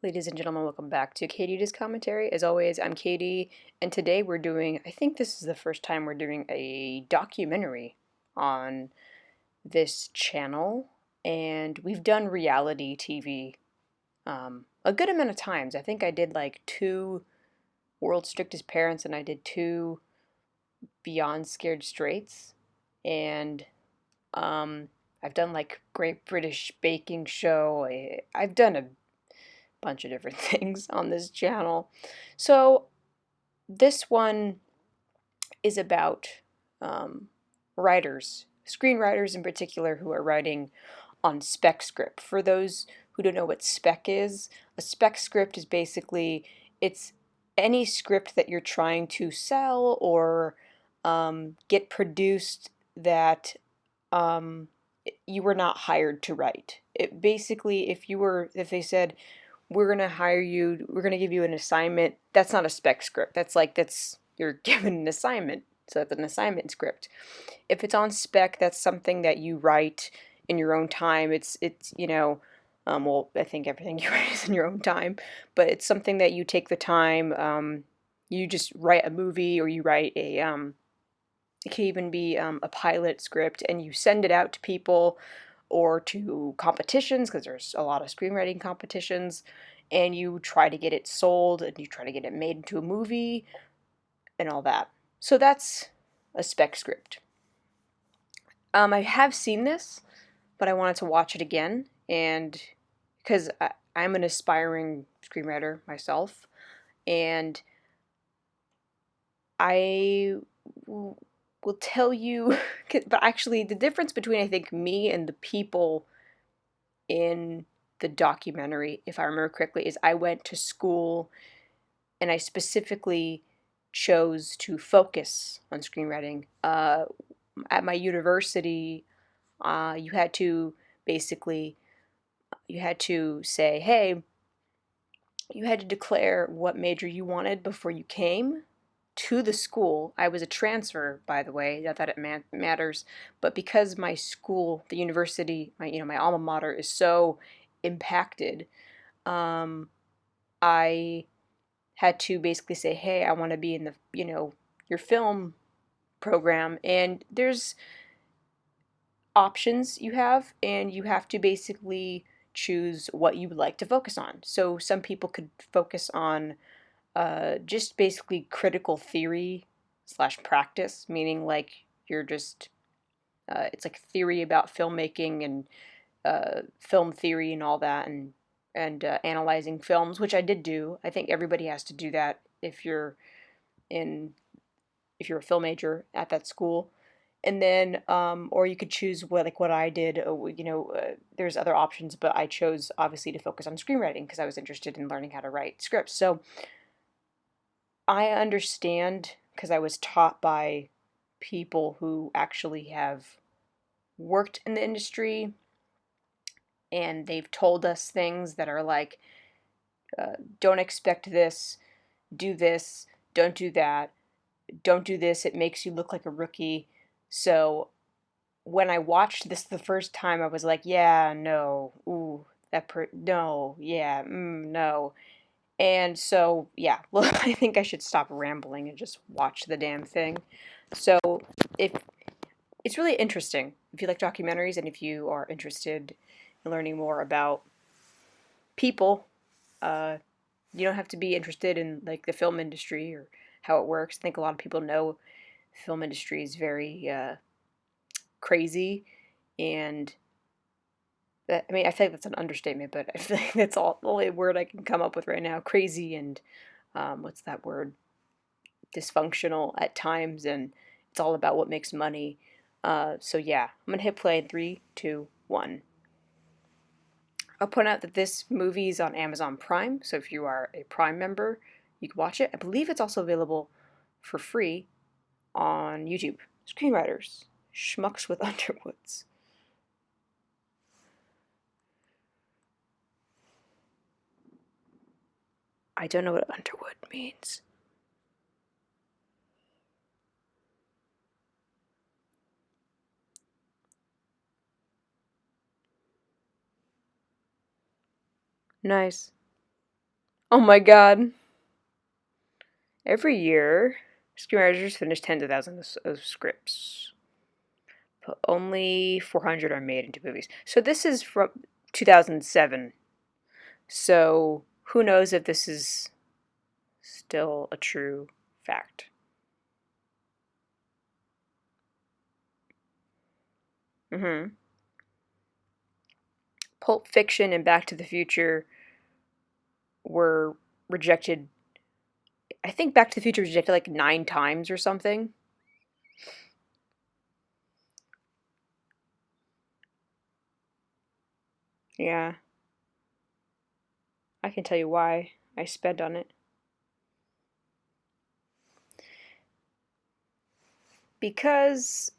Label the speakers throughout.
Speaker 1: Ladies and gentlemen, welcome back to Katie Does Commentary. As always, I'm Katie, and today we're doing, I think this is the first time we're doing a documentary on this channel, and we've done reality TV a good amount of times. I think I did like two World's Strictest Parents, and I did two Beyond Scared Straights, and I've done like Great British Baking Show. I've done a bunch of different things on this channel. So this one is about um, writers, screenwriters in particular, who are writing on spec script. For those who don't know what spec is, a spec script is basically it's any script that you're trying to sell or get produced that um, you were not hired to write. It basically, if they said, we're gonna hire you, we're gonna give you an assignment, that's not a spec script. That's you're given an assignment, so that's an assignment script. If it's on spec, that's something that you write in your own time. Well, I think everything you write is in your own time, but it's something that you take the time. You just write a movie, or you write it can even be a pilot script, and you send it out to people or to competitions, because there's a lot of screenwriting competitions, and you try to get it sold and you try to get it made into a movie and all that. So that's a spec script. I have seen this, but I wanted to watch it again, and because I'm an aspiring screenwriter myself, and I will tell you, but actually, the difference between I think me and the people in the documentary, if I remember correctly, is I went to school and I specifically chose to focus on screenwriting. At my university, you had to basically you had to say, hey, you had to declare what major you wanted before you came to the school. I was a transfer, by the way, not that it matters, but because my school, the university, my alma mater is so impacted, um, I had to basically say, hey, I want to be in your film program, and there's options you have, and you have to basically choose what you would like to focus on. So some people could focus on just basically critical theory slash practice, meaning like you're just it's like theory about filmmaking and film theory and all that, and analyzing films, which I did do. I think everybody has to do that in if you're a film major at that school. And then, or you could choose what I did. There's other options, but I chose obviously to focus on screenwriting because I was interested in learning how to write scripts. So I understand because I was taught by people who actually have worked in the industry, and they've told us things that are like, don't expect this, don't do that, don't do this, it makes you look like a rookie. So when I watched this the first time, I was like, yeah, no, ooh, no, yeah, no. And so, yeah, well, I think I should stop rambling and just watch the damn thing. So, if it's really interesting, if you like documentaries and if you are interested in learning more about people, uh, you don't have to be interested in like the film industry or how it works. I think a lot of people know the film industry is very crazy, and I mean, I think that's an understatement, but I feel like that's all the only word I can come up with right now. Crazy and what's that word? Dysfunctional at times, and it's all about what makes money. So yeah, I'm gonna hit play in three, two, one. I'll point out that this movie is on Amazon Prime, so if you are a Prime member, you can watch it. I believe it's also available for free on YouTube. Screenwriters, Schmucks with Underwoods. I don't know what Underwood means. Nice. Oh my god. Every year, screenwriters finish tens of thousands of scripts, but only 400 are made into movies. So this is from 2007. So who knows if this is still a true fact. Mm-hmm. Pulp Fiction and Back to the Future were rejected. I think Back to the Future was rejected like 9 times or something. Yeah, I can tell you why I sped on it. Because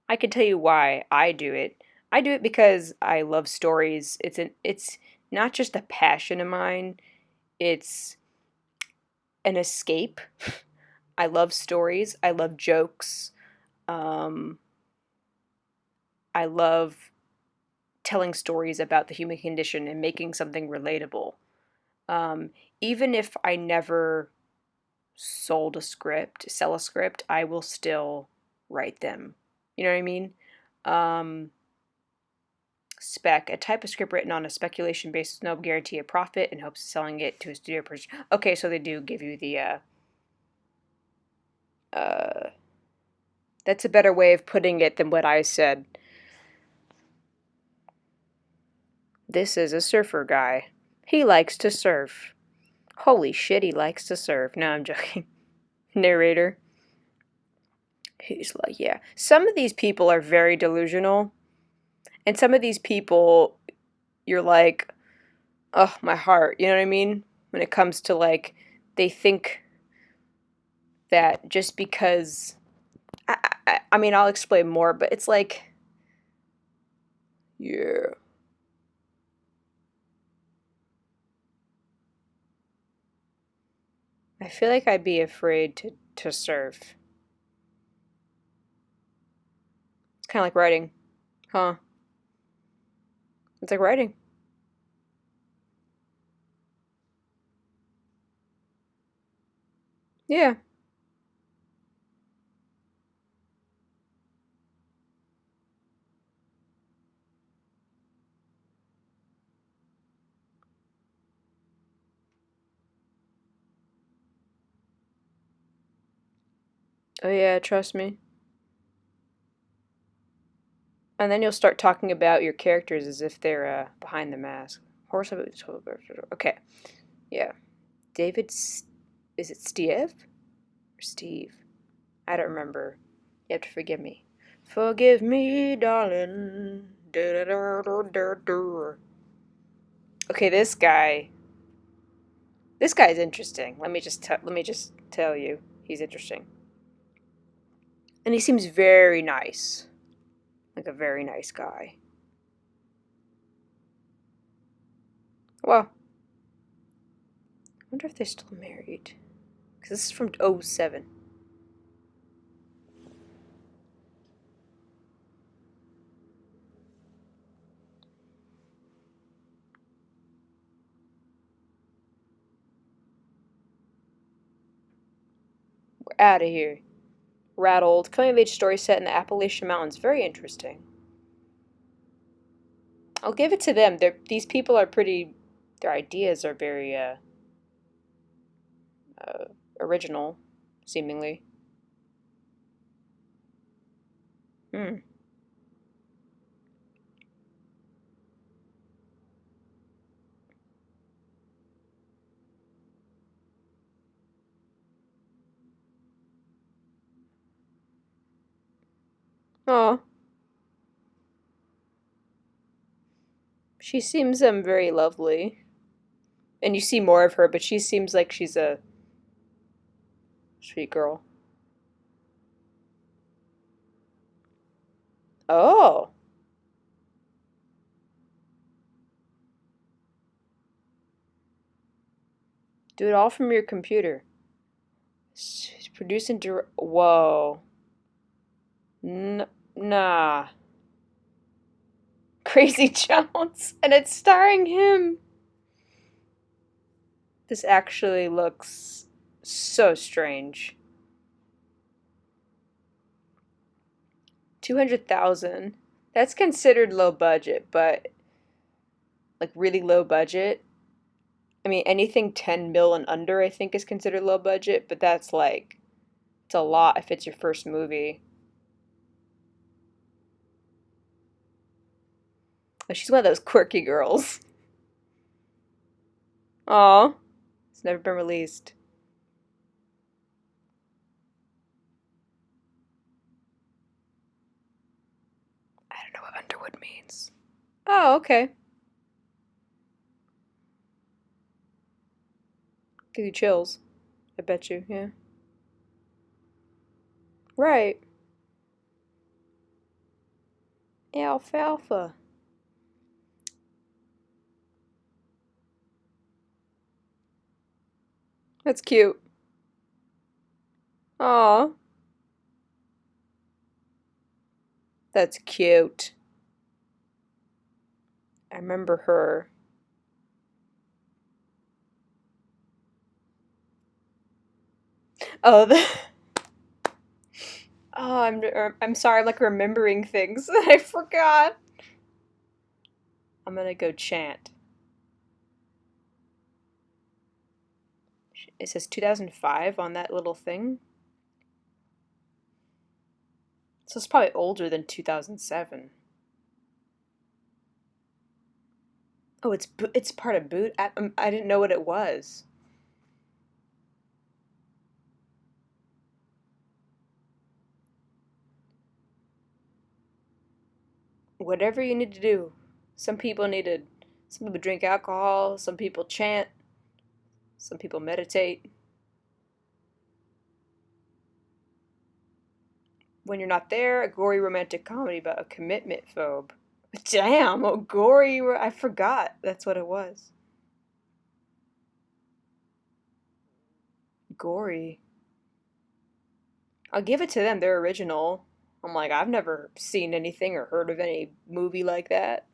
Speaker 1: I can tell you why I do it. I do it because I love stories. It's not just a passion of mine. It's an escape. I love stories. I love jokes. Um, I love telling stories about the human condition and making something relatable. Um, Even if I never sell a script, I will still write them. You know what I mean? Um, Spec, a type of script written on a speculation basis, no guarantee of profit, in hopes of selling it to a studio person. Okay, so they do give you the uh, that's a better way of putting it than what I said. This is a surfer guy. He likes to surf. Holy shit, he likes to surf. No, I'm joking. Narrator. He's like, yeah. Some of these people are very delusional, and some of these people, you're like, oh, my heart. You know what I mean? When it comes to like, they think that just because I mean, I'll explain more, but it's like, yeah. I feel like I'd be afraid to surf. It's kind of like writing, huh? It's like writing. Yeah. Oh, yeah, trust me. And then you'll start talking about your characters as if they're behind the mask. Horse of okay. Yeah. David, is it Steve or Steve? I don't remember. You have to forgive me. Forgive me, darling. Okay, this guy. This guy is interesting. Let me just tell you, he's interesting, and he seems very nice, like a very nice guy. Well, I wonder if they're still married, because this is from '07. We're out of here. Rattled, coming of age story set in the Appalachian Mountains. Very interesting. I'll give it to them. These people are pretty. Their ideas are very uh, original, seemingly. Hmm. Oh, she seems very lovely, and you see more of her, but she seems like she's a sweet girl. Oh, do it all from your computer. Produce and direct. Whoa. Nah. Crazy Jones, and it's starring him. This actually looks so strange. 200,000. That's considered low budget, but like really low budget. I mean, anything 10 mil and under, I think, is considered low budget, but that's like, it's a lot if it's your first movie. Oh, she's one of those quirky girls. Aw, it's never been released. I don't know what Underwood means. Oh, okay. Give you chills. I bet you, yeah. Right. Alfalfa. That's cute. Aw, that's cute. I remember her. Oh, the. Oh, I'm sorry. I'm like remembering things that I forgot. I'm gonna go chant. It says 2005 on that little thing. So it's probably older than 2007. Oh, it's part of boot. I didn't know what it was. Whatever you need to do. Some people needed. Some people drink alcohol. Some people chant. Some people meditate. When you're not there, a gory romantic comedy about a commitment phobe. Damn, a gory. I forgot. That's what it was. Gory. I'll give it to them. They're original. I'm like, I've never seen anything or heard of any movie like that.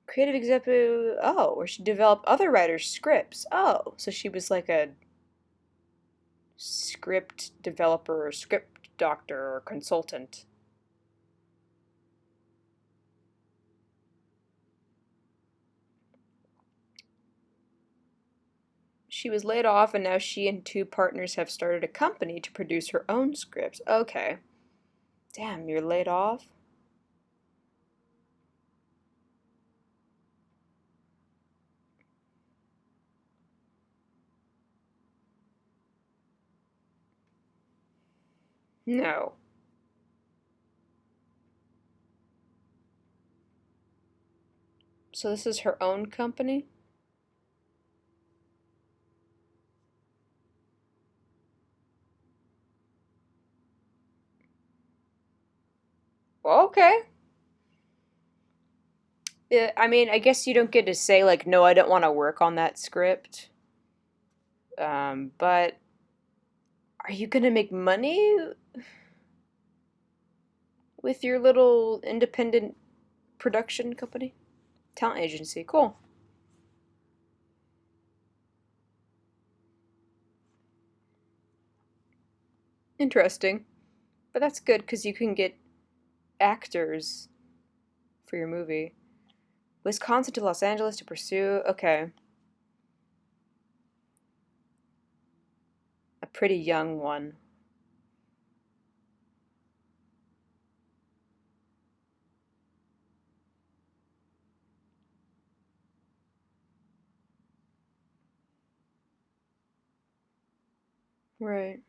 Speaker 1: Creative executive. Oh, where she developed other writers' scripts. Oh, so she was like a script developer or script doctor or consultant. She was laid off, and now she and two partners have started a company to produce her own scripts. Okay. Damn, you're laid off? No. So this is her own company? Well, okay. Yeah, I mean, I guess you don't get to say, like, no, I don't want to work on that script. But are you gonna make money with your little independent production company? Talent agency. Cool. Interesting. But that's good because you can get actors for your movie. Wisconsin to Los Angeles to pursue. Okay. A pretty young one. Right.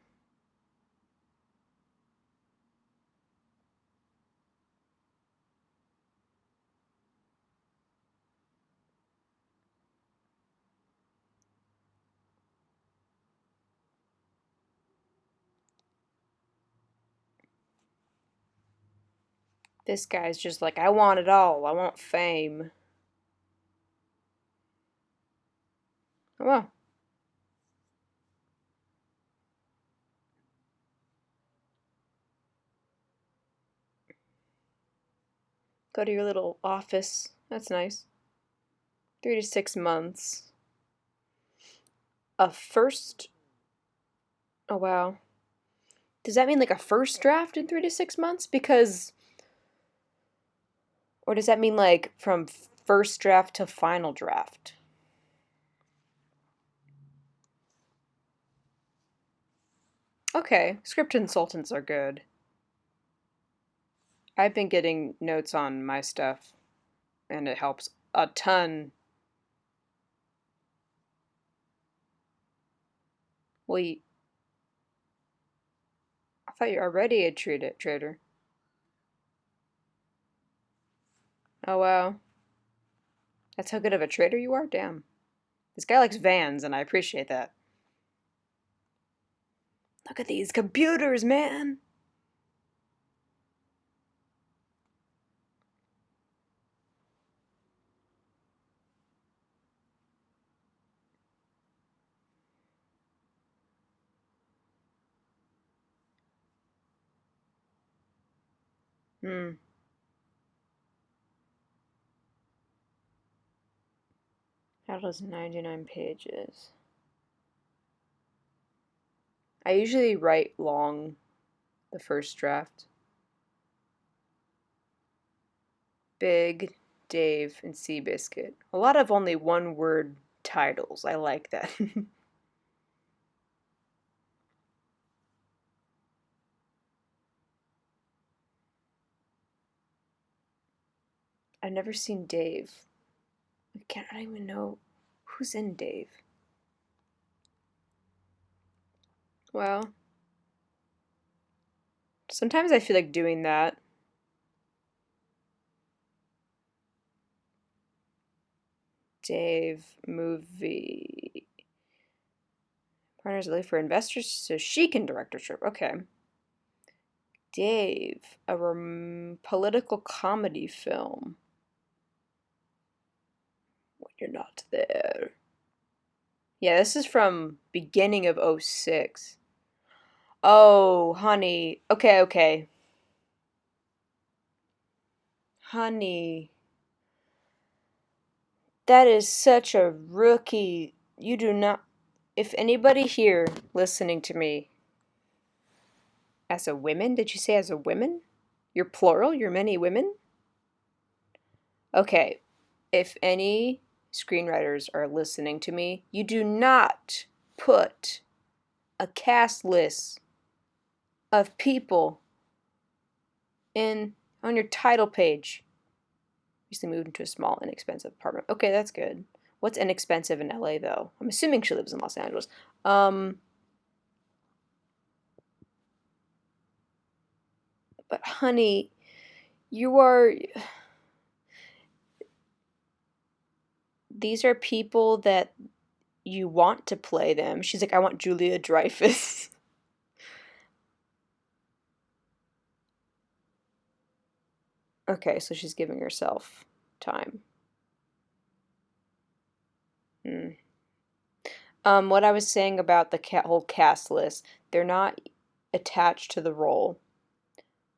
Speaker 1: This guy's just like, I want it all. I want fame. Oh, well, go to your little office. That's nice. 3 to 6 months. A first. Oh, wow. Does that mean like a first draft in 3 to 6 months? Because, or does that mean like from first draft to final draft? Okay, script consultants are good. I've been getting notes on my stuff, and it helps a ton. Well, I thought you were already a trader. Oh, wow. That's how good of a trader you are? Damn. This guy likes Vans, and I appreciate that. Look at these computers, man! Hmm. How does 99 pages? I usually write long the first draft. Big, Dave, and Seabiscuit. A lot of only one word titles. I like that. I've never seen Dave. I don't even know who's in Dave. Well, sometimes I feel like doing that. Dave movie. Partners live for investors so she can direct a trip. Okay. Dave, a political comedy film. When you're not there. Yeah, this is from beginning of '06. Oh, honey. Okay, okay. Honey, that is such a rookie. You do not. If anybody here listening to me as a woman, did you say as a woman? You're plural? You're many women? Okay. If any screenwriters are listening to me, you do not put a cast list of people in on your title page. Recently moved into a small, inexpensive apartment. Okay, that's good. What's inexpensive in LA though? I'm assuming she lives in Los Angeles. But honey, you are. These are people that you want to play them. She's like, I want Julia Dreyfus. Okay, so she's giving herself time. Hmm. What I was saying about the whole cast list, they're not attached to the role.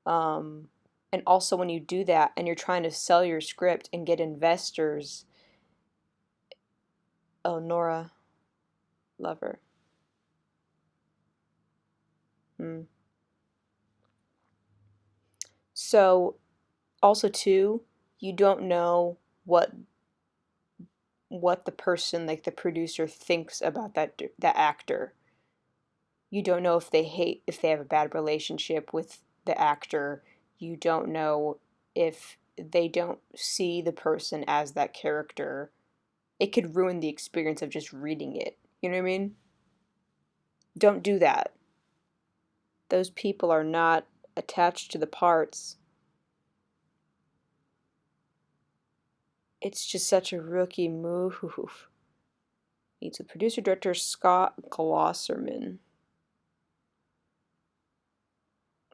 Speaker 1: Um, and also when you do that and you're trying to sell your script and get investors, oh, Nora Lover. Hmm. So also too, you don't know what the person like the producer thinks about that actor. You don't know if they have a bad relationship with the actor. You don't know if they don't see the person as that character. It could ruin the experience of just reading it. You know what I mean? Don't do that. Those people are not attached to the parts. It's just such a rookie move. Meets with producer director Scott Glosserman.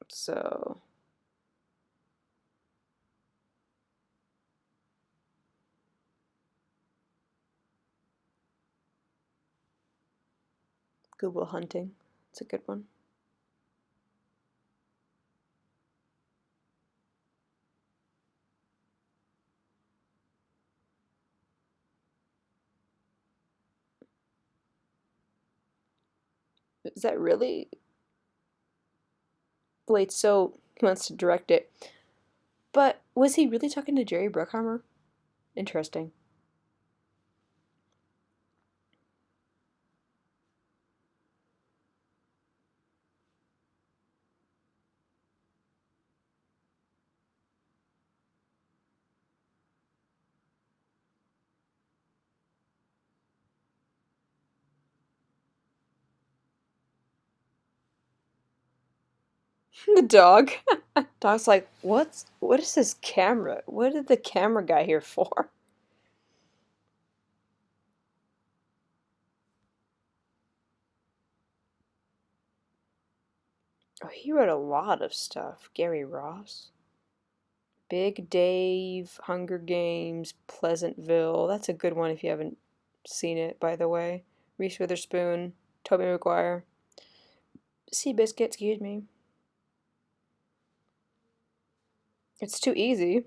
Speaker 1: So Google Hunting. It's a good one. Is that really? Wait, so he wants to direct it. But was he really talking to Jerry Bruckheimer? Interesting. The dog. Dog's like, what is this camera? What did the camera guy here for? Oh, he wrote a lot of stuff. Gary Ross. Big Dave, Hunger Games, Pleasantville. That's a good one if you haven't seen it, by the way. Reese Witherspoon, Tobey Maguire. Seabiscuit, excuse me. It's too easy.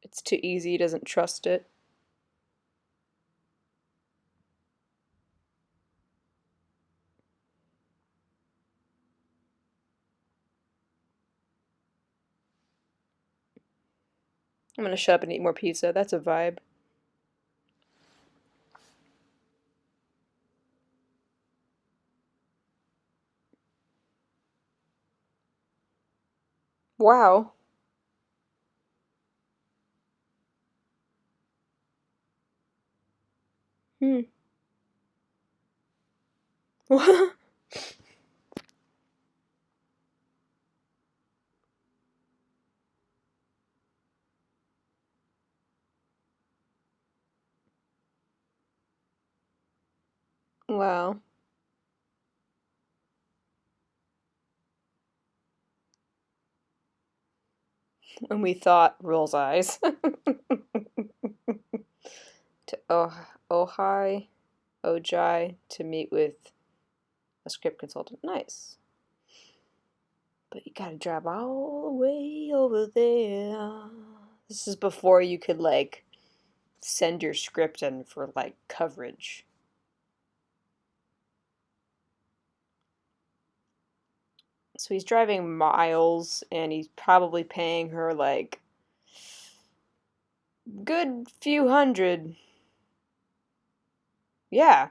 Speaker 1: It's too easy, he doesn't trust it. I'm gonna shut up and eat more pizza. That's a vibe. Wow. Hmm. Wow. And we thought rolls eyes. To Ojai, Ojai to meet with a script consultant. Nice. But you gotta drive all the way over there. This is before you could like send your script in for like coverage. So he's driving miles and he's probably paying her like good few hundred. Yeah.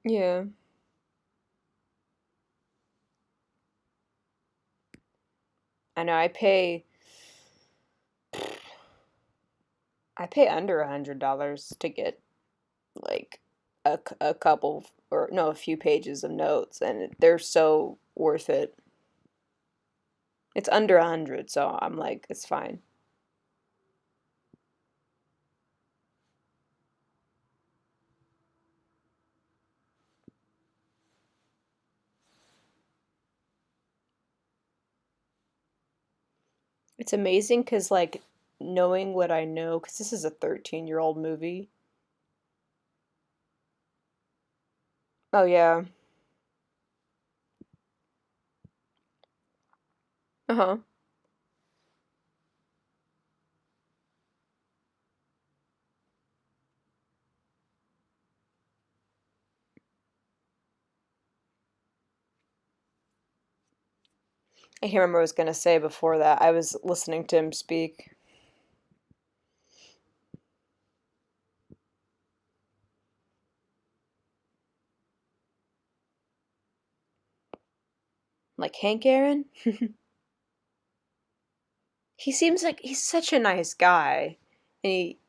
Speaker 1: Yeah. I know I pay under $100 to get like a couple or no, a few pages of notes and they're so worth it. It's under 100, so I'm like it's fine. It's amazing because, like, knowing what I know, because this is a 13-year-old movie. Oh, yeah. Uh-huh. I can't remember what I was going to say before that. I was listening to him speak. Like, Hank Aaron? He seems like he's such a nice guy. And he,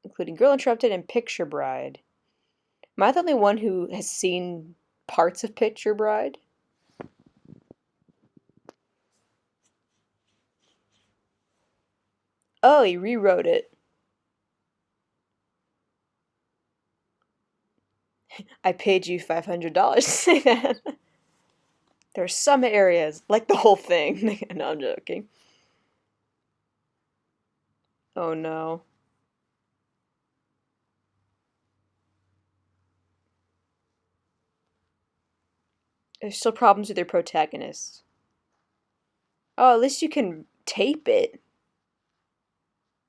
Speaker 1: including Girl Interrupted and Picture Bride. Am I the only one who has seen parts of Picture Bride? Oh, he rewrote it. I paid you $500 to say that. There are some areas, like the whole thing. No, I'm joking. Oh no. There's still problems with your protagonist. Oh, at least you can tape it.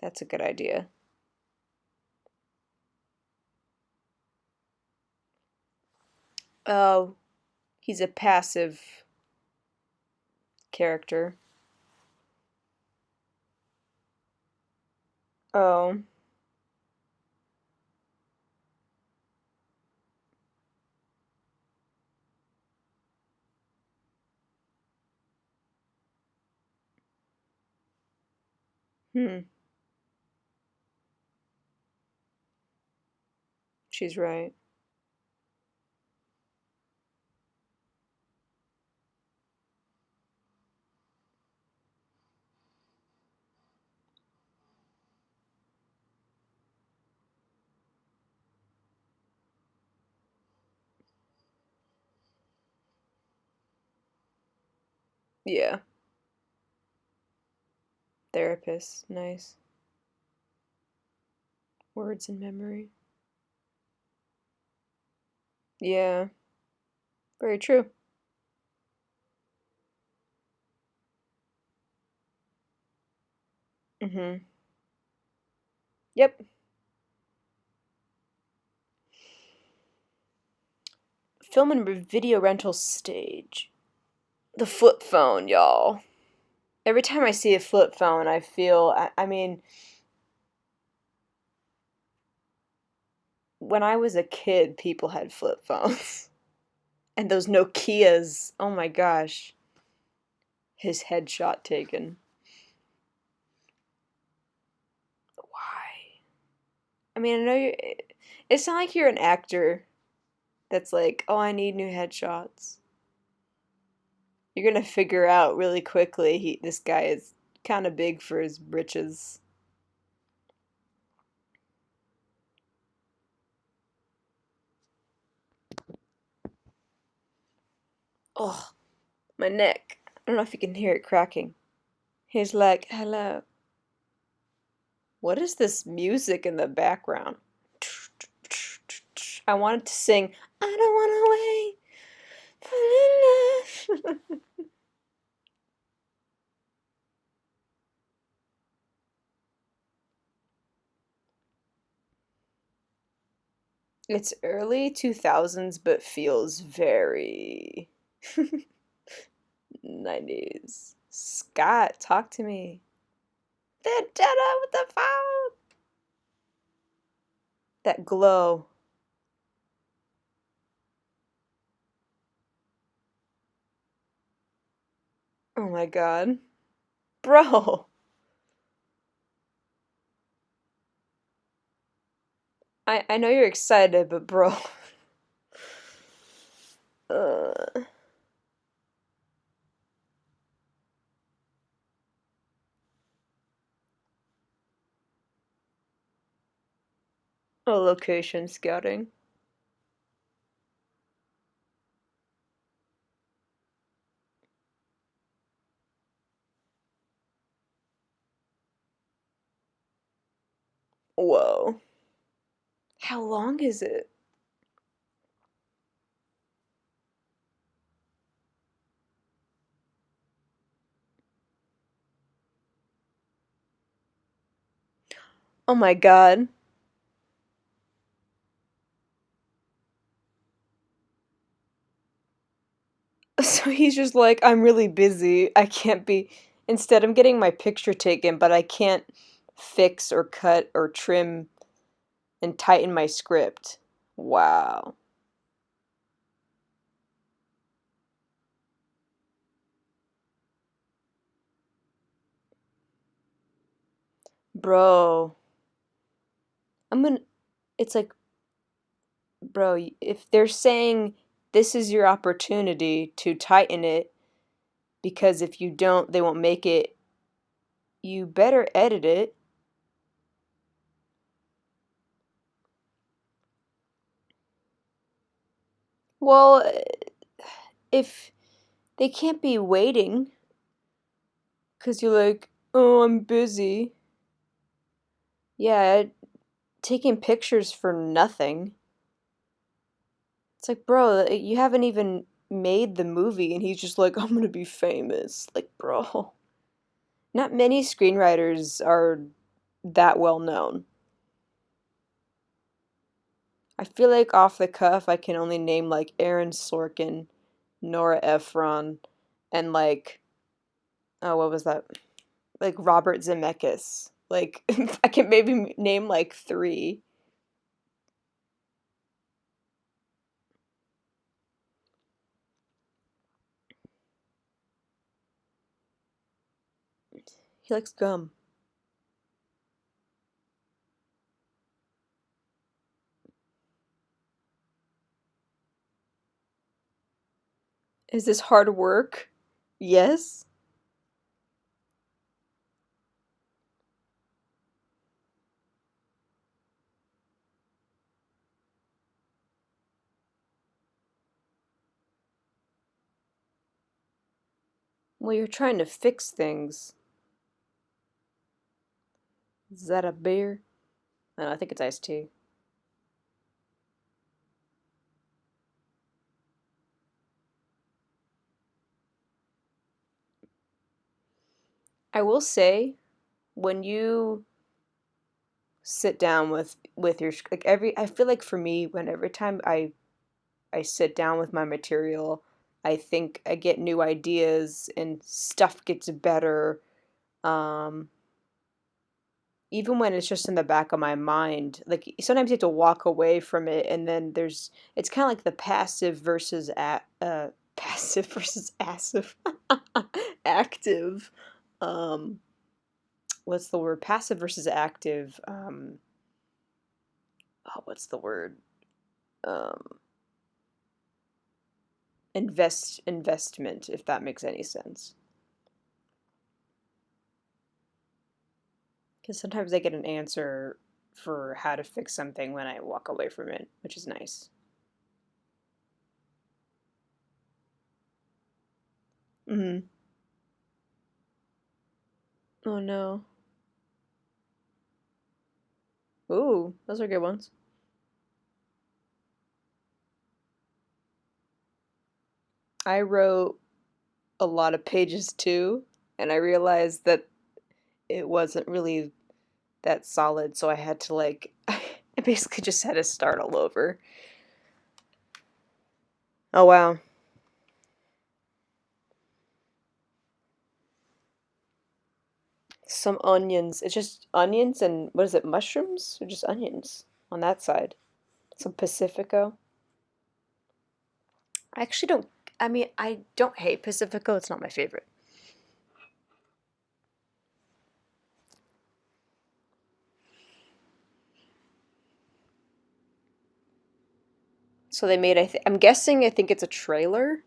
Speaker 1: That's a good idea. Oh, he's a passive character. Oh. Hmm. She's right. Yeah. Therapist. Nice. Words in memory. Yeah. Very true. Mm-hmm. Yep. Film and video rental stage. The flip phone, y'all. Every time I see a flip phone, I feel, I mean, when I was a kid, people had flip phones. And those Nokias, oh my gosh. His headshot taken. Why? I mean, I know you. It's not like you're an actor that's like, oh, I need new headshots. You're gonna figure out really quickly this guy is kind of big for his britches. Oh, my neck. I don't know if you can hear it cracking. He's like, hello. What is this music in the background? I wanted to sing, I don't want to wait. It's early 2000s, but feels very 90s. Scott, talk to me. They're dead with the phone. That glow. Oh my god. Bro. I know you're excited, but bro. uh, oh, location scouting. Whoa. How long is it? Oh my god. So he's just like, I'm really busy. I can't be. Instead, I'm getting my picture taken, but I can't fix or cut or trim and tighten my script. Wow. Bro, I'm gonna. It's like, bro, if they're saying this is your opportunity to tighten it, because if you don't, they won't make it, you better edit it. Well, if they can't be waiting, because you're like, oh, I'm busy. Yeah, taking pictures for nothing. It's like, bro, you haven't even made the movie and he's just like, I'm gonna be famous. Like, bro, not many screenwriters are that well known. I feel like off the cuff, I can only name like Aaron Sorkin, Nora Ephron, and like, oh, what was that? Like Robert Zemeckis. Like, I can maybe name like three. He likes gum. Is this hard work? Yes. Well, you're trying to fix things. Is that a beer? I think it's iced tea. I will say, when you sit down with your like every I feel like for me, when every time I sit down with my material, I think I get new ideas and stuff gets better. Um, Even when it's just in the back of my mind, like sometimes you have to walk away from it, and then it's kind of like the passive versus passive versus active, active. Um, what's the word? Passive versus active. Oh, what's the word? Um, investment, if that makes any sense. Because sometimes I get an answer for how to fix something when I walk away from it, which is nice. Mm-hmm. Oh no. Ooh, those are good ones. I wrote a lot of pages too, and I realized that it wasn't really that solid, so I had to like I basically just had to start all over. Oh wow. Some onions. It's just onions and what is it, mushrooms? Or just onions on that side. Some Pacifico. I actually don't I mean, I don't hate Pacifico, it's not my favorite. So they made I'm guessing I think it's a trailer.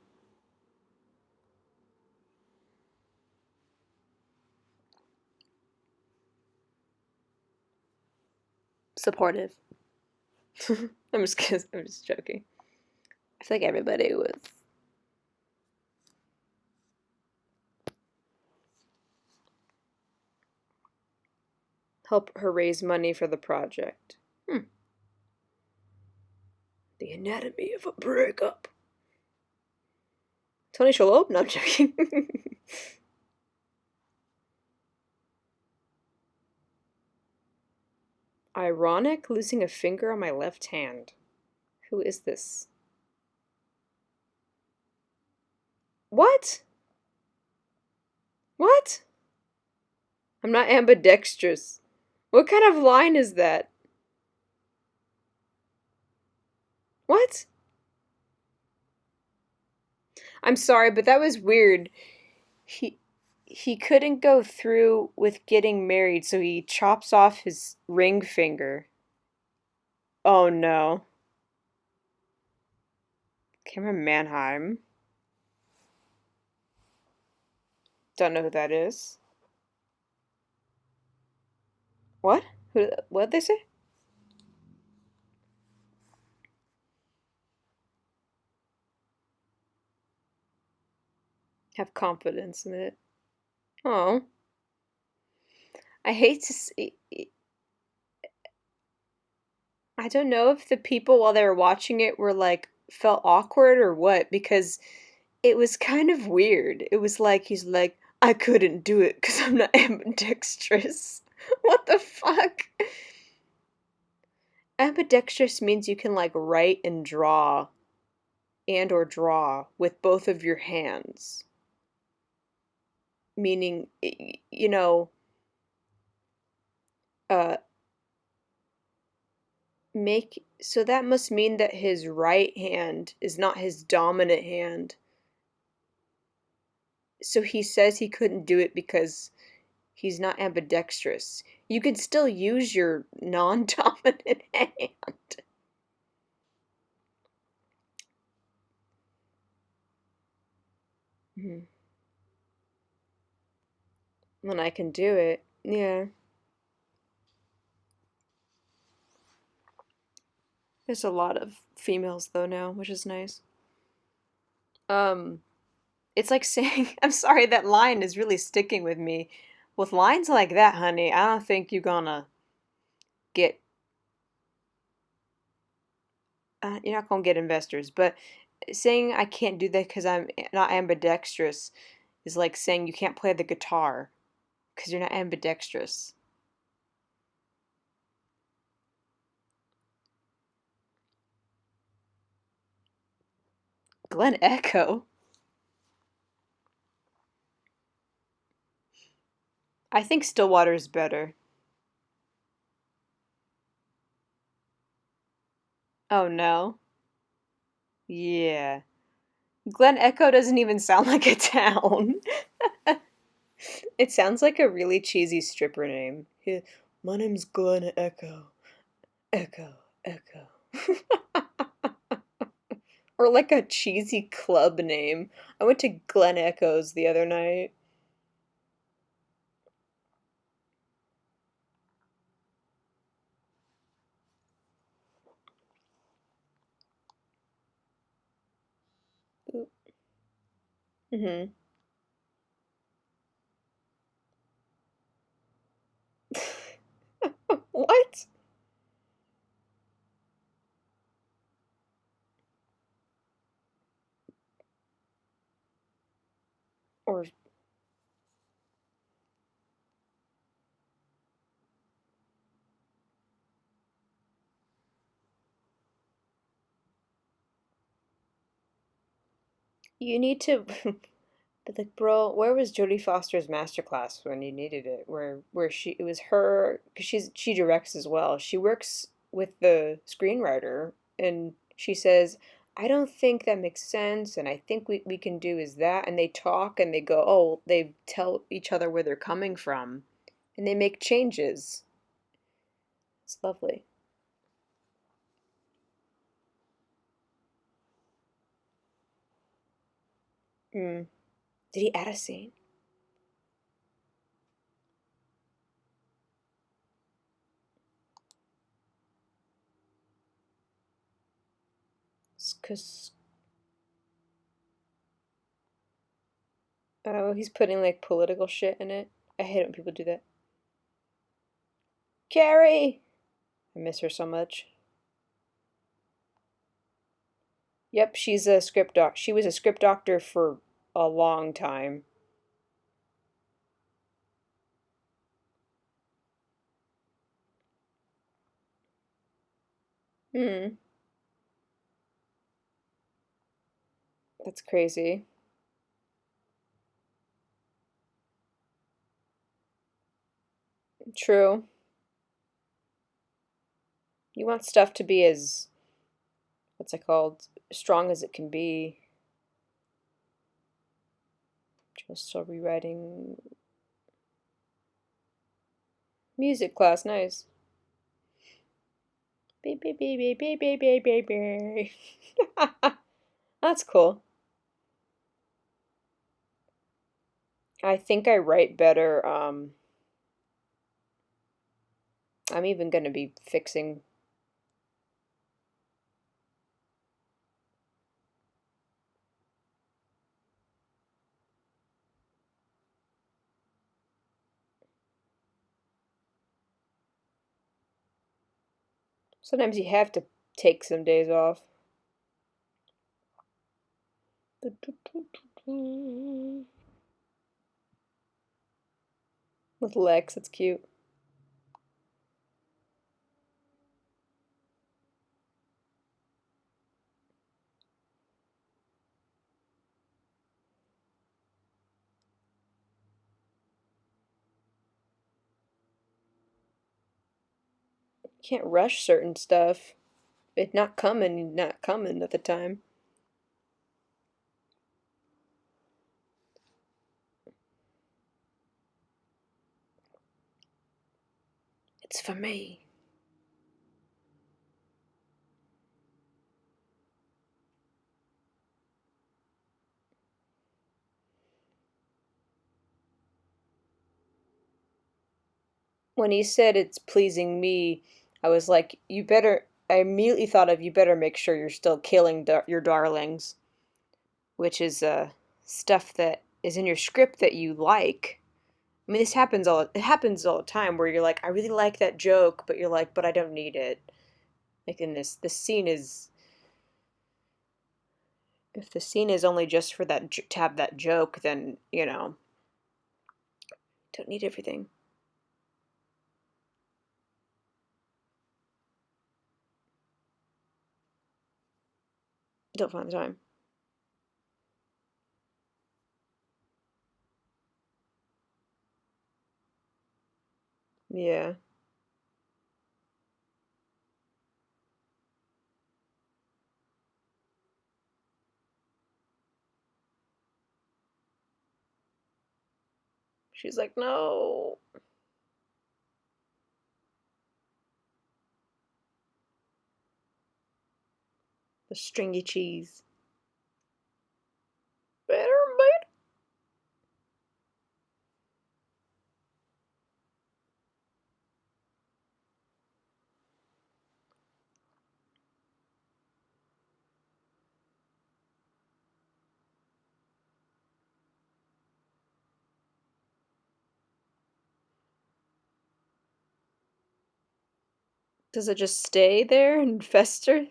Speaker 1: Supportive. I'm just joking. I feel like everybody was. Help her raise money for the project. Hmm. The anatomy of a breakup. Tony Shalhoub? No, I'm joking. Ironic losing a finger on my left hand. Who is this? What? What? I'm not ambidextrous. What kind of line is that? What? I'm sorry, but that was weird. He he couldn't go through with getting married, so he chops off his ring finger. Oh no. Cameron Manheim. Don't know who that is. What? What'd they say? Have confidence in it. Oh. I hate to see. I don't know if the people while they were watching it were like felt awkward or what because It was kind of weird. It was like he's like, I couldn't do it because I'm not ambidextrous. What the fuck? Ambidextrous means you can like write and or draw with both of your hands. Meaning, uh, make so that must mean that his right hand is not his dominant hand. So he says he couldn't do it because he's not ambidextrous. You could still use your non-dominant hand. Mhm. When I can do it. Yeah. There's a lot of females though now, which is nice. Um, it's like saying, I'm sorry, that line is really sticking with me. With lines like that, honey, I don't think you're gonna get, you're not gonna get investors. But saying I can't do that because I'm not ambidextrous is like saying you can't play the guitar because you're not ambidextrous. Glen Echo? I think Stillwater's better. Oh no. Yeah. Glen Echo doesn't even sound like a town. It sounds like a really cheesy stripper name. Yeah, my name's Glen Echo. Echo, Echo. Or like a cheesy club name. I went to Glen Echoes the other night. Mm-hmm. What? Or you need to but like, bro, where was Jodie Foster's masterclass when you needed it? Where she it was her because she directs as well. She works with the screenwriter and she says, I don't think that makes sense, and I think we can do is that, and they talk and they go, oh, they tell each other where they're coming from, and they make changes. It's lovely. Mm. Did he add a scene? Because oh, he's putting like political shit in it. I hate it when people do that. Carrie, I miss her so much. Yep, she's a script doc. She was a script doctor for a long time. Hmm, that's crazy. True. You want stuff to be as, what's it called, strong as it can be. Just still rewriting music class. Nice. Beep, beep, beep, beep, beep, beep, beep, beep, beep. That's cool. I think I write better. I'm even gonna be fixing. Sometimes you have to take some days off. With Lex, it's cute. Can't rush certain stuff. It not coming, not coming at the time. It's for me. When he said it's pleasing me, I was like, you better. I immediately thought of you better make sure you're still killing your darlings, which is stuff that is in your script that you like. I mean, it happens all the time where you're like, I really like that joke, but you're like, but I don't need it. Like in this scene is if the scene is only just for that to have that joke, then don't need everything. Don't find the time. Yeah. She's like, no. The stringy cheese. Better, better. Does it just stay there and fester?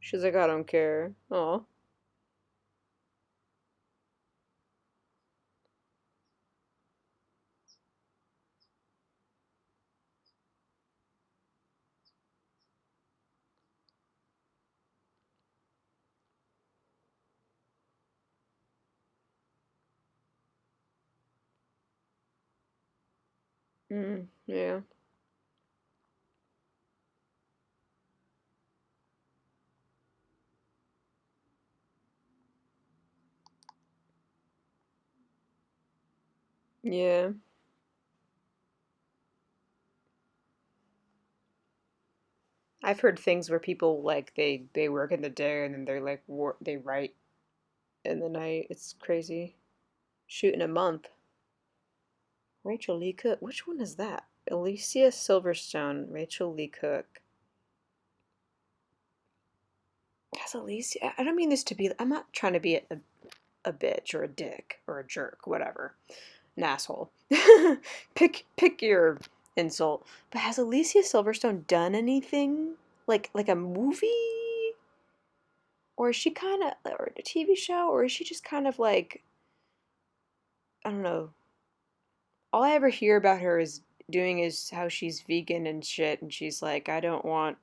Speaker 1: She's like, I don't care. Oh. Yeah. Yeah. I've heard things where people like they work in the day and then they're like they write in the night. It's crazy. Shoot in a month. Rachel Lee Cook. Which one is that? Alicia Silverstone, Rachel Lee Cook. Has Alicia? I don't mean this to be. I'm not trying to be a bitch or a dick or a jerk, whatever, an asshole. Pick your insult. But has Alicia Silverstone done anything like a movie, or is she kind of or a TV show, or is she just kind of like I don't know. All I ever hear about her is doing is how she's vegan and shit, and she's like, I don't want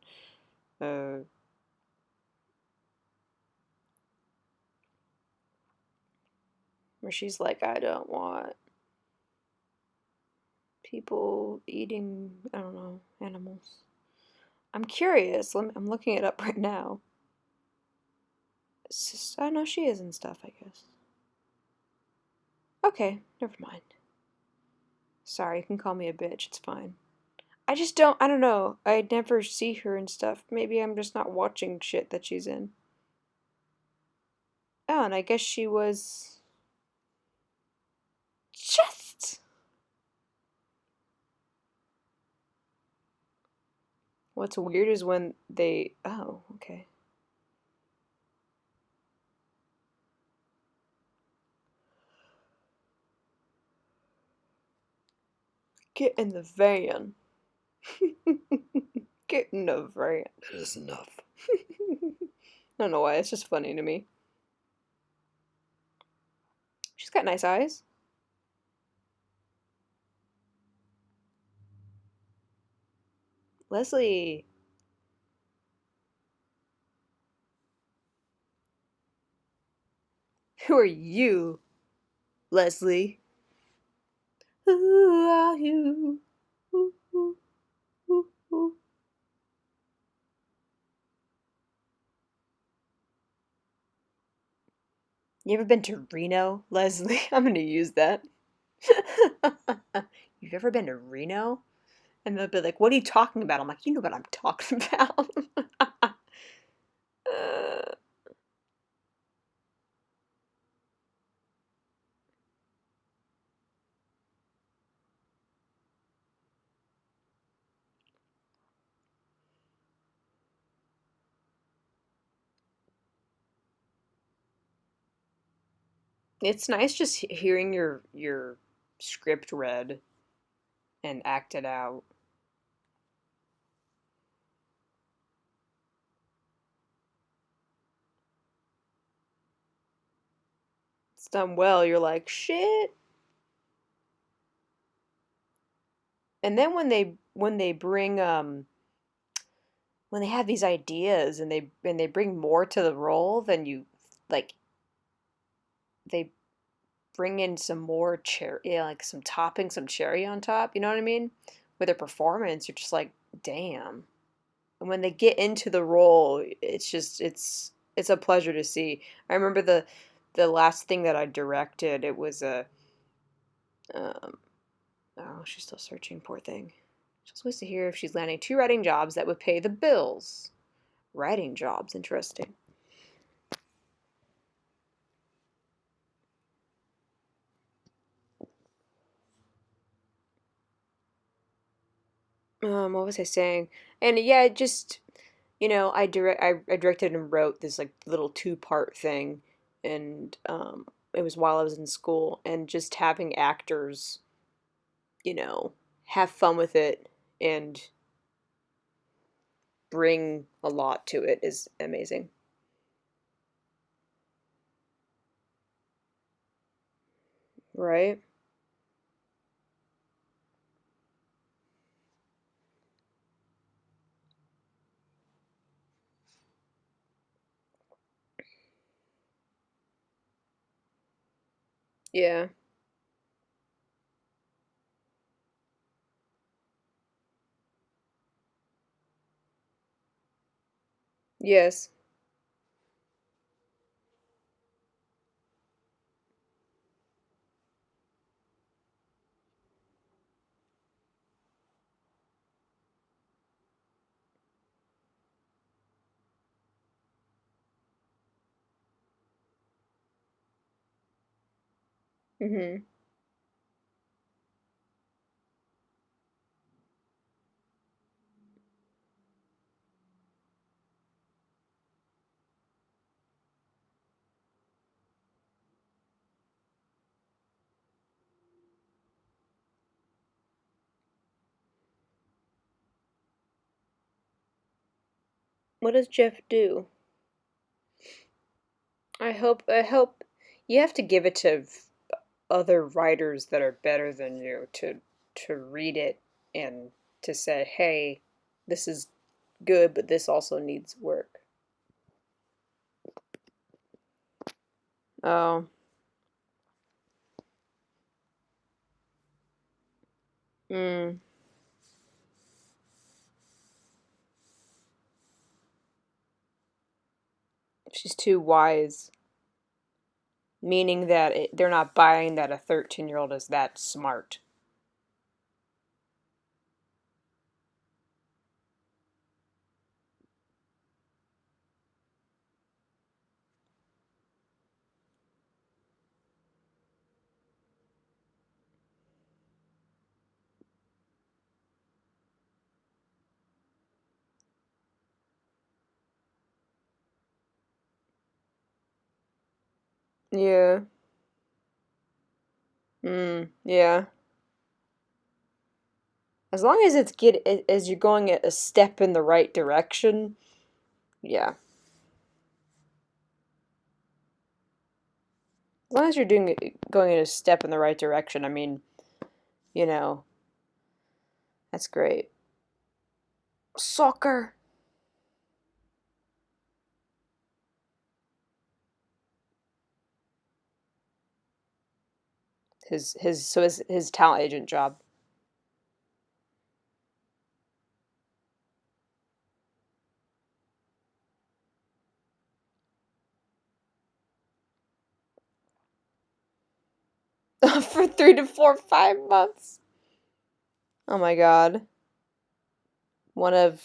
Speaker 1: uh where she's like, I don't want people eating, I don't know, animals. I'm curious. I'm looking it up right now. It's just, I know she is and stuff, I guess. Okay, never mind. Sorry, you can call me a bitch. It's fine. I don't know. I never see her and stuff. Maybe I'm just not watching shit that she's in. Oh, and I guess she was just. What's weird is when they. Oh, okay. Get in the van. Get in the van. That is enough. I don't know why, it's just funny to me. She's got nice eyes. Leslie. Who are you, Leslie? Who are you? Ooh, ooh, ooh, ooh. You ever been to Reno, Leslie? I'm gonna use that. You've ever been to Reno? And they'll be like, "What are you talking about?" I'm like, "You know what I'm talking about." Uh, it's nice just hearing your script read and acted out. It's done well. You're like, "Shit." And then when they bring when they have these ideas and they bring more to the role than you like they bring in some more cherry, yeah, like some topping, some cherry on top, you know what I mean? With their performance, you're just like, damn. And when they get into the role, it's a pleasure to see. I remember the last thing that I directed, it was a um oh, she's still searching, poor thing. She's supposed to hear if she's landing two writing jobs that would pay the bills. Writing jobs, interesting. What was I saying? And yeah, just I directed and wrote this like little two-part thing, and it was while I was in school, and just having actors, you know, have fun with it and bring a lot to it is amazing. Right? Yeah. Yes. Mm-hmm. What does Jeff do? I hope you have to give it to other writers that are better than you to read it and to say, "Hey, this is good, but this also needs work." Oh, mm, she's too wise, meaning that they're not buying that a 13-year-old is that smart. Yeah. Yeah. As long as as you're going a step in the right direction, yeah. As long as you're going a step in the right direction, I mean, you know, that's great. Soccer. His talent agent job. For 3 to 4, 5 months. Oh my God. One of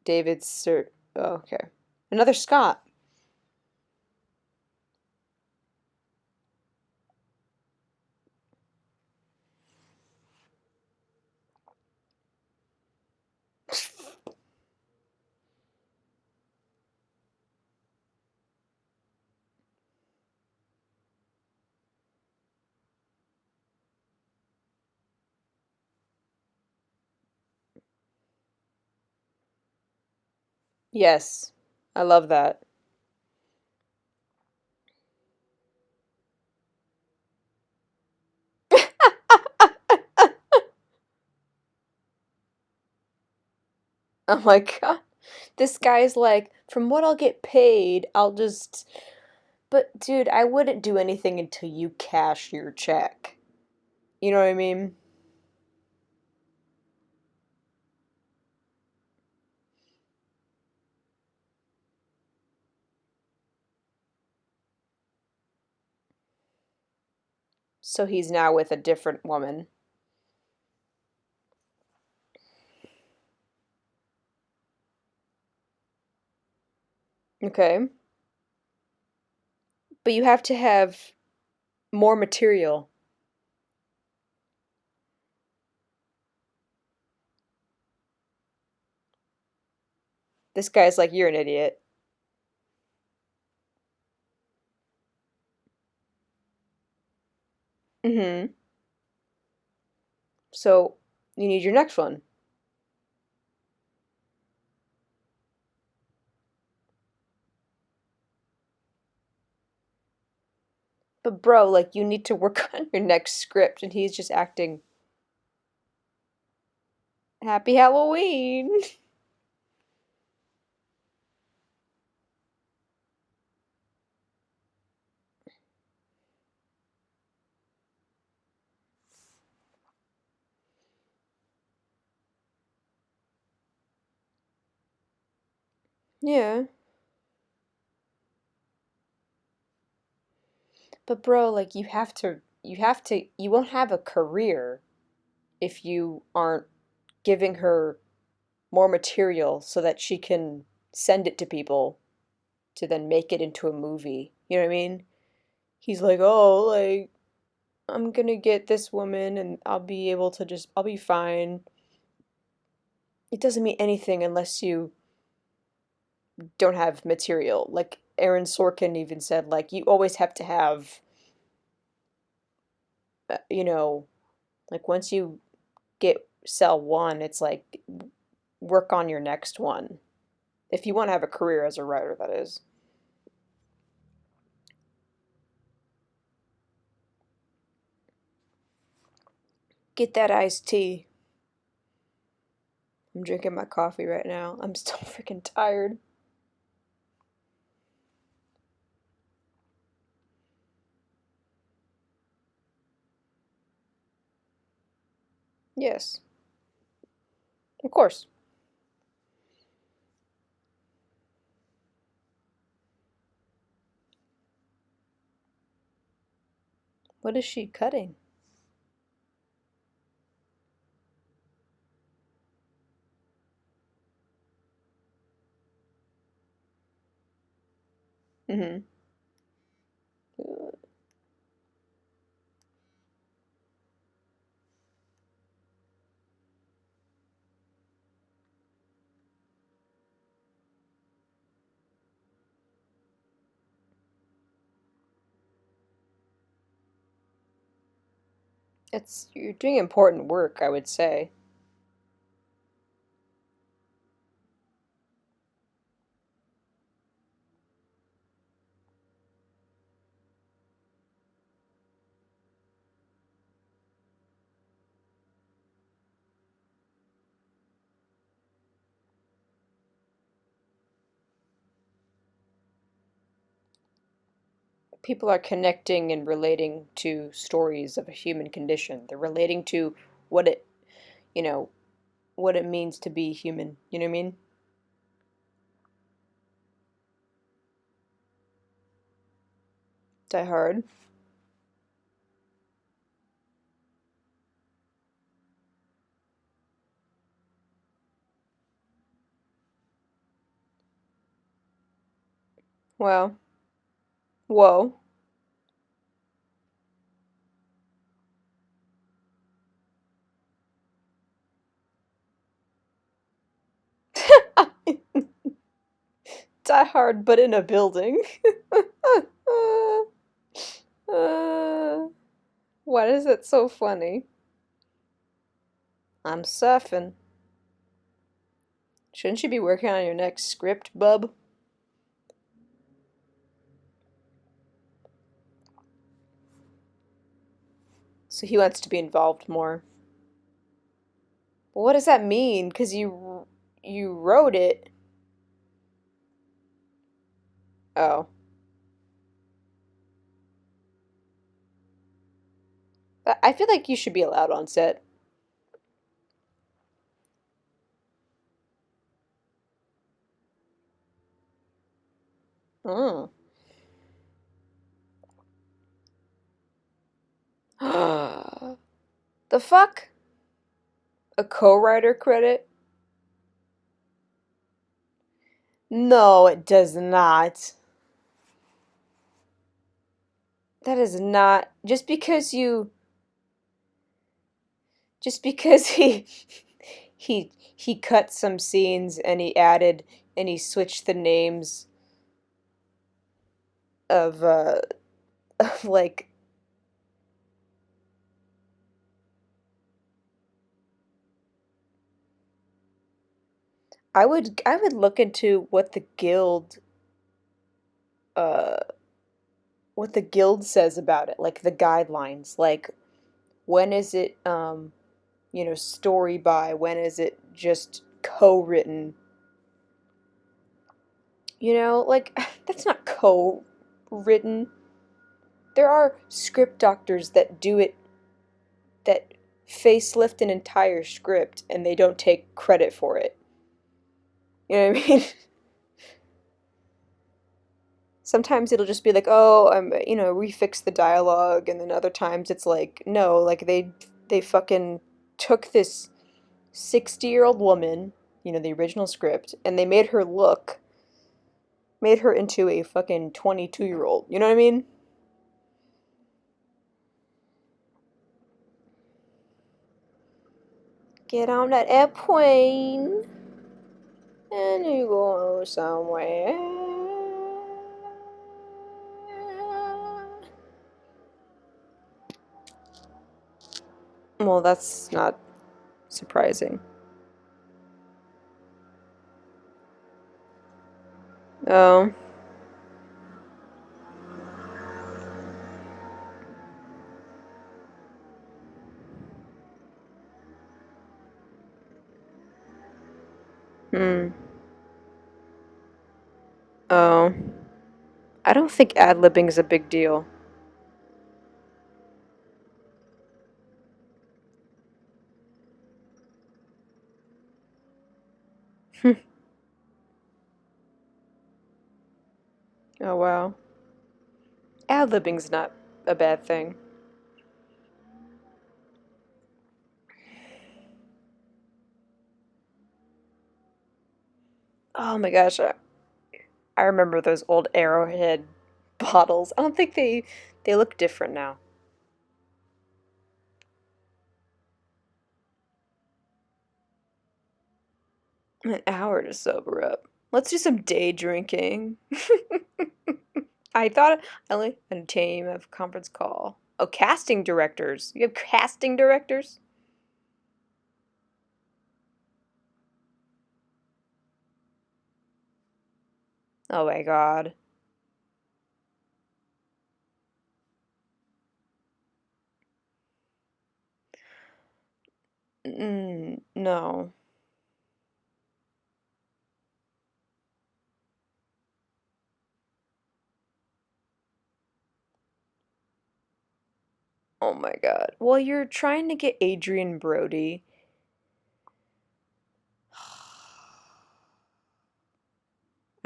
Speaker 1: David's sir. Oh, okay. Another Scott. Yes. I love that. Oh my God. This guy's like, from what I'll get paid, I'll just. But dude, I wouldn't do anything until you cash your check. You know what I mean? So he's now with a different woman. Okay. But you have to have more material. This guy's like, you're an idiot. Mm-hmm. So you need your next one. But bro, like you need to work on your next script and he's just acting Happy Halloween. Yeah. But bro, like you won't have a career if you aren't giving her more material so that she can send it to people to then make it into a movie. You know what I mean? He's like, "Oh, like I'm gonna get this woman and I'll be fine." It doesn't mean anything unless you don't have material. Like Aaron Sorkin even said, like you always have to have, you know, like once you get sell one, it's like work on your next one. If you want to have a career as a writer, that is. Get that iced tea. I'm drinking my coffee right now. I'm still freaking tired. Yes, of course. What is she cutting? Mm-hmm. It's you're doing important work, I would say. People are connecting and relating to stories of a human condition. They're relating to what it, you know, what it means to be human. You know what I mean? Die Hard. Wow. Whoa. Die Hard, but in a building. Uh, why is it so funny? I'm surfing. Shouldn't you be working on your next script, bub? So he wants to be involved more. Well, what does that mean? Because you wrote it. Oh. I feel like you should be allowed on set. Hmm. The fuck? A co-writer credit? No, it does not. That is not just because he cut some scenes and he added and he switched the names of of like I would look into uh what the guild says about it, like the guidelines, like when is it story by, when is it just co-written, like that's not co-written. There are script doctors that do it, that facelift an entire script and they don't take credit for it. You know what I mean? Sometimes it'll just be like, oh, refix the dialogue, and then other times it's like, no, like they fucking took this 60-year-old woman, the original script, and they made her into a fucking 22-year-old. You know what I mean? Get on that airplane and you go somewhere. Well, that's not surprising. Oh. Hmm. Oh. I don't think ad-libbing is a big deal. Oh, wow. Ad-libbing's not a bad thing. Oh my gosh, I remember those old Arrowhead bottles. I don't think they look different now. An hour to sober up. Let's do some day drinking. I thought I only a team of conference call. Oh, casting directors. You have casting directors? Oh my God. No. Oh my God. Well, you're trying to get Adrian Brody.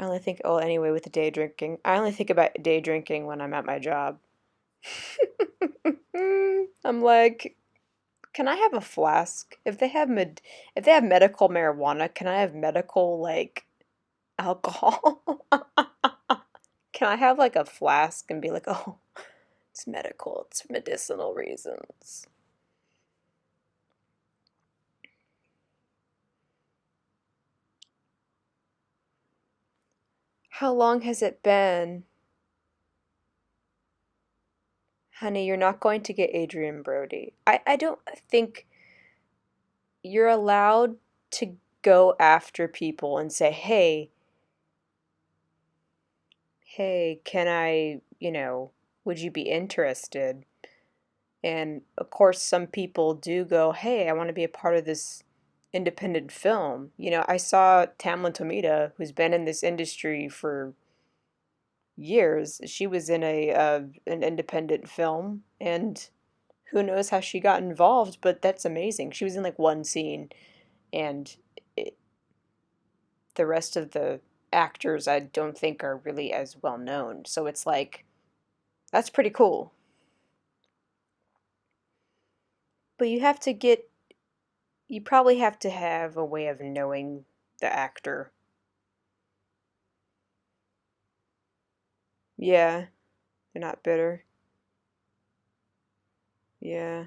Speaker 1: I only think, oh, anyway, with the day drinking. I only think about day drinking when I'm at my job. I'm like, can I have a flask? If they have medical marijuana, can I have medical like alcohol? Can I have like a flask and be like, "Oh, it's medical. It's for medicinal reasons." How long has it been? Honey, you're not going to get Adrian Brody. I don't think you're allowed to go after people and say, hey, can I, would you be interested? And of course, some people do go, hey, I want to be a part of this independent film. I saw Tamlin Tomita, who's been in this industry for years. She was in an independent film, and who knows how she got involved, but that's amazing. She was in like one scene, and it, the rest of the actors I don't think are really as well known. So it's like that's pretty cool. But you probably have to have a way of knowing the actor. Yeah, they're not bitter. Yeah.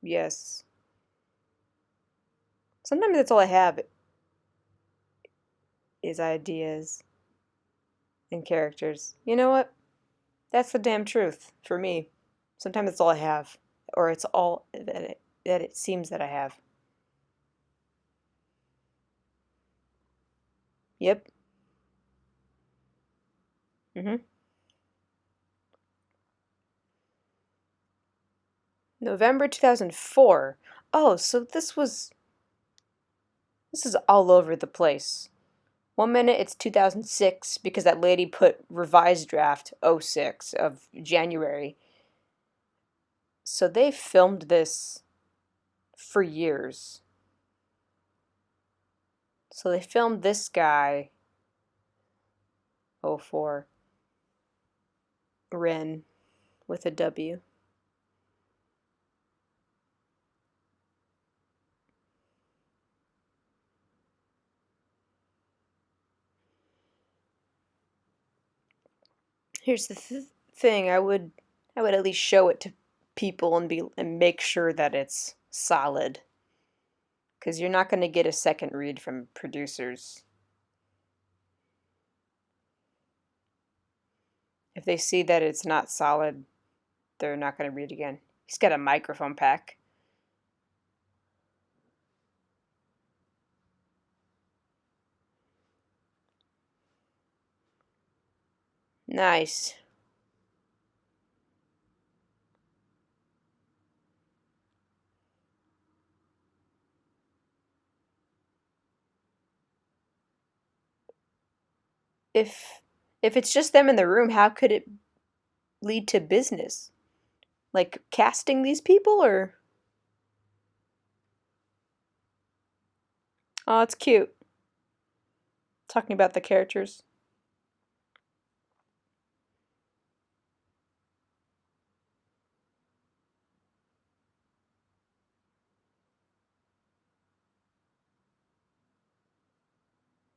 Speaker 1: Yes. Sometimes that's all I have is ideas and characters. You know what? That's the damn truth for me. Sometimes it's all I have, or it's all that it seems that I have. Yep. Mhm. November 2004. Oh, so this is all over the place. One minute it's 2006 because that lady put revised draft '06 of January. So they filmed this for years. So they filmed this guy '04 Ren with a W. Here's the thing, I would at least show it to people and make sure that it's solid because you're not going to get a second read from producers. If they see that it's not solid, they're not going to read again. He's got a microphone pack. Nice. If if it's just them in the room, how could it lead to business? Like casting these people or oh, it's cute. Talking about the characters.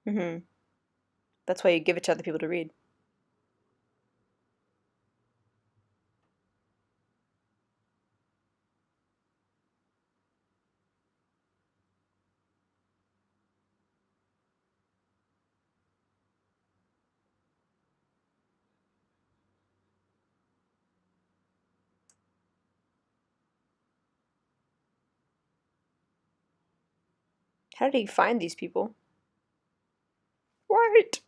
Speaker 1: Mhm. That's why you give it to other people to read. How did he find these people? What?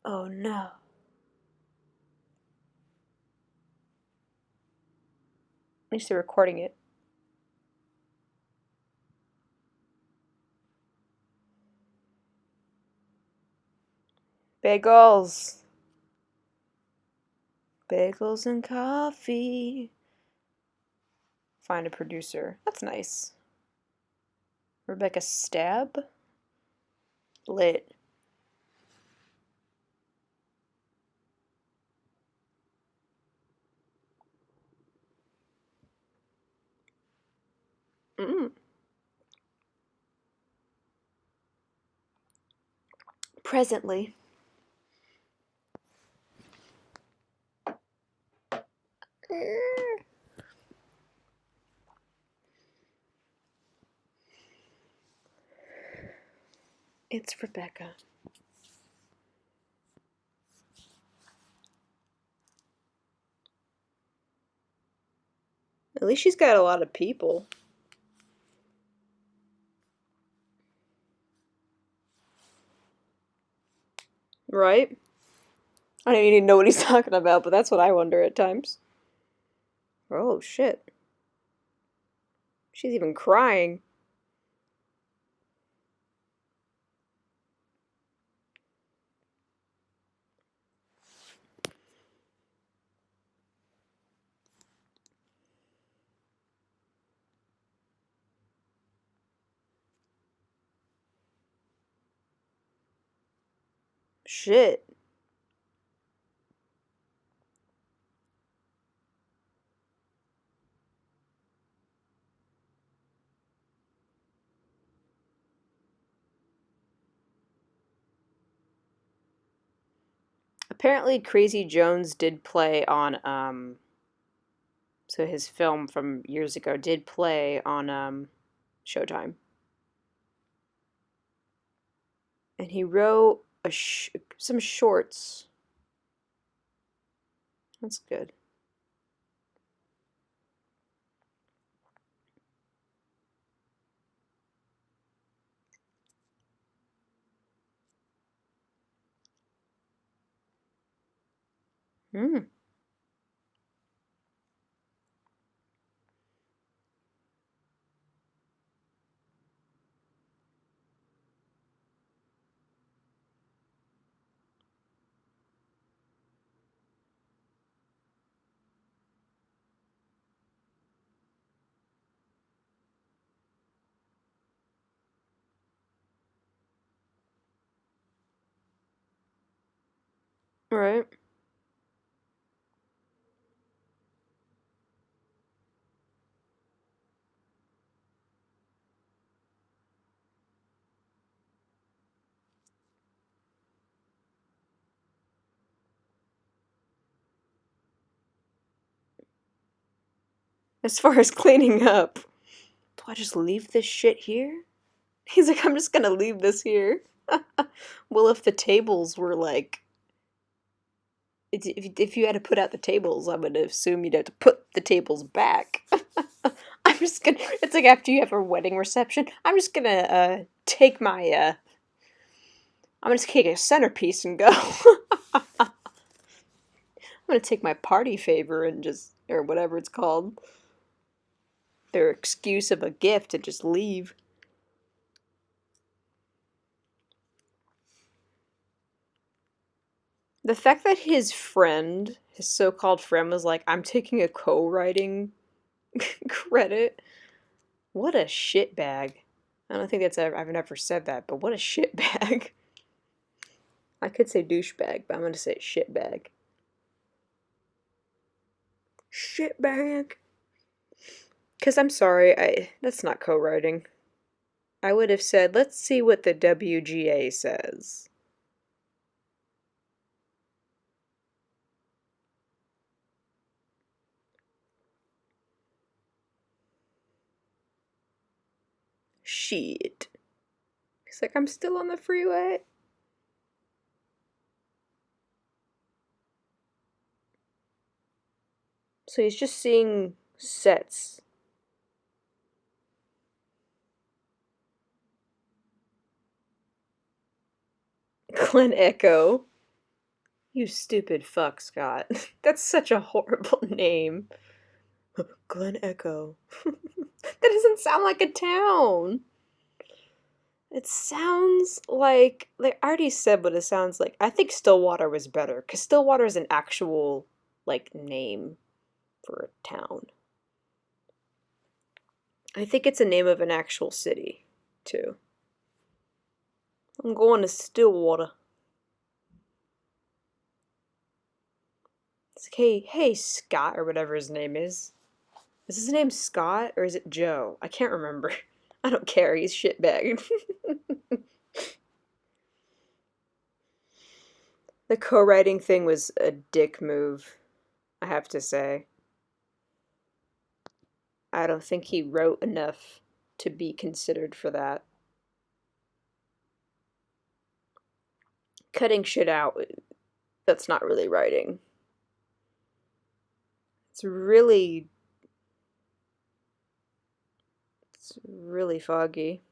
Speaker 1: Oh no. At least they're recording it. Bagels. Bagels and coffee. Find a producer. That's nice. Rebecca Stab? Lit. Mm. Presently. It's Rebecca. At least she's got a lot of people. Right? I don't even know what he's talking about, but that's what I wonder at times. Oh, shit. She's even crying. Shit. Apparently, Crazy Jones did play on, so his film from years ago did play on, Showtime. And he wrote some shorts. That's good. Hmm. Right. As far as cleaning up, do I just leave this shit here? He's like, I'm just gonna leave this here. Well, if the tables were like, if you had to put out the tables, I would assume you'd have to put the tables back. I'm just gonna. It's like after you have a wedding reception. I'm just gonna take my. I'm gonna take a centerpiece and go. I'm gonna take my party favor and just, or whatever it's called, their excuse of a gift, and just leave. The fact that his friend, his so-called friend, was like, "I'm taking a co-writing credit." What a shitbag. I don't think I've never said that, but what a shitbag. I could say douchebag, but I'm gonna say shitbag. Shitbag. Because I'm sorry, that's not co-writing. I would have said, let's see what the WGA says. Shit. He's like, I'm still on the freeway. So he's just seeing sets. Glen Echo. You stupid fuck, Scott. That's such a horrible name. Glen Echo. That doesn't sound like a town. It sounds like I already said what it sounds like. I think Stillwater was better because Stillwater is an actual like name for a town. I think it's a name of an actual city too. I'm going to Stillwater. It's like, hey, Scott or whatever his name is. Is his name Scott or is it Joe? I can't remember. I don't care. He's shitbag. The co-writing thing was a dick move, I have to say. I don't think he wrote enough to be considered for that. Cutting shit out, that's not really writing. It's really, it's really foggy.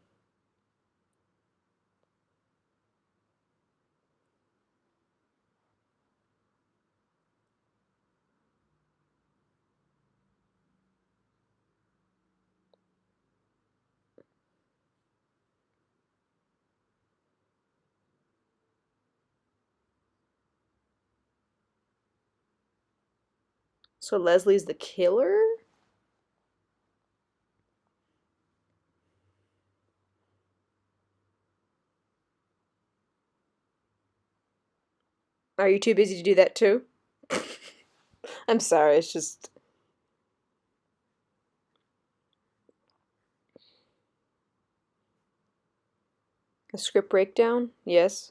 Speaker 1: So Leslie's the killer? Are you too busy to do that too? I'm sorry, it's just a script breakdown? Yes.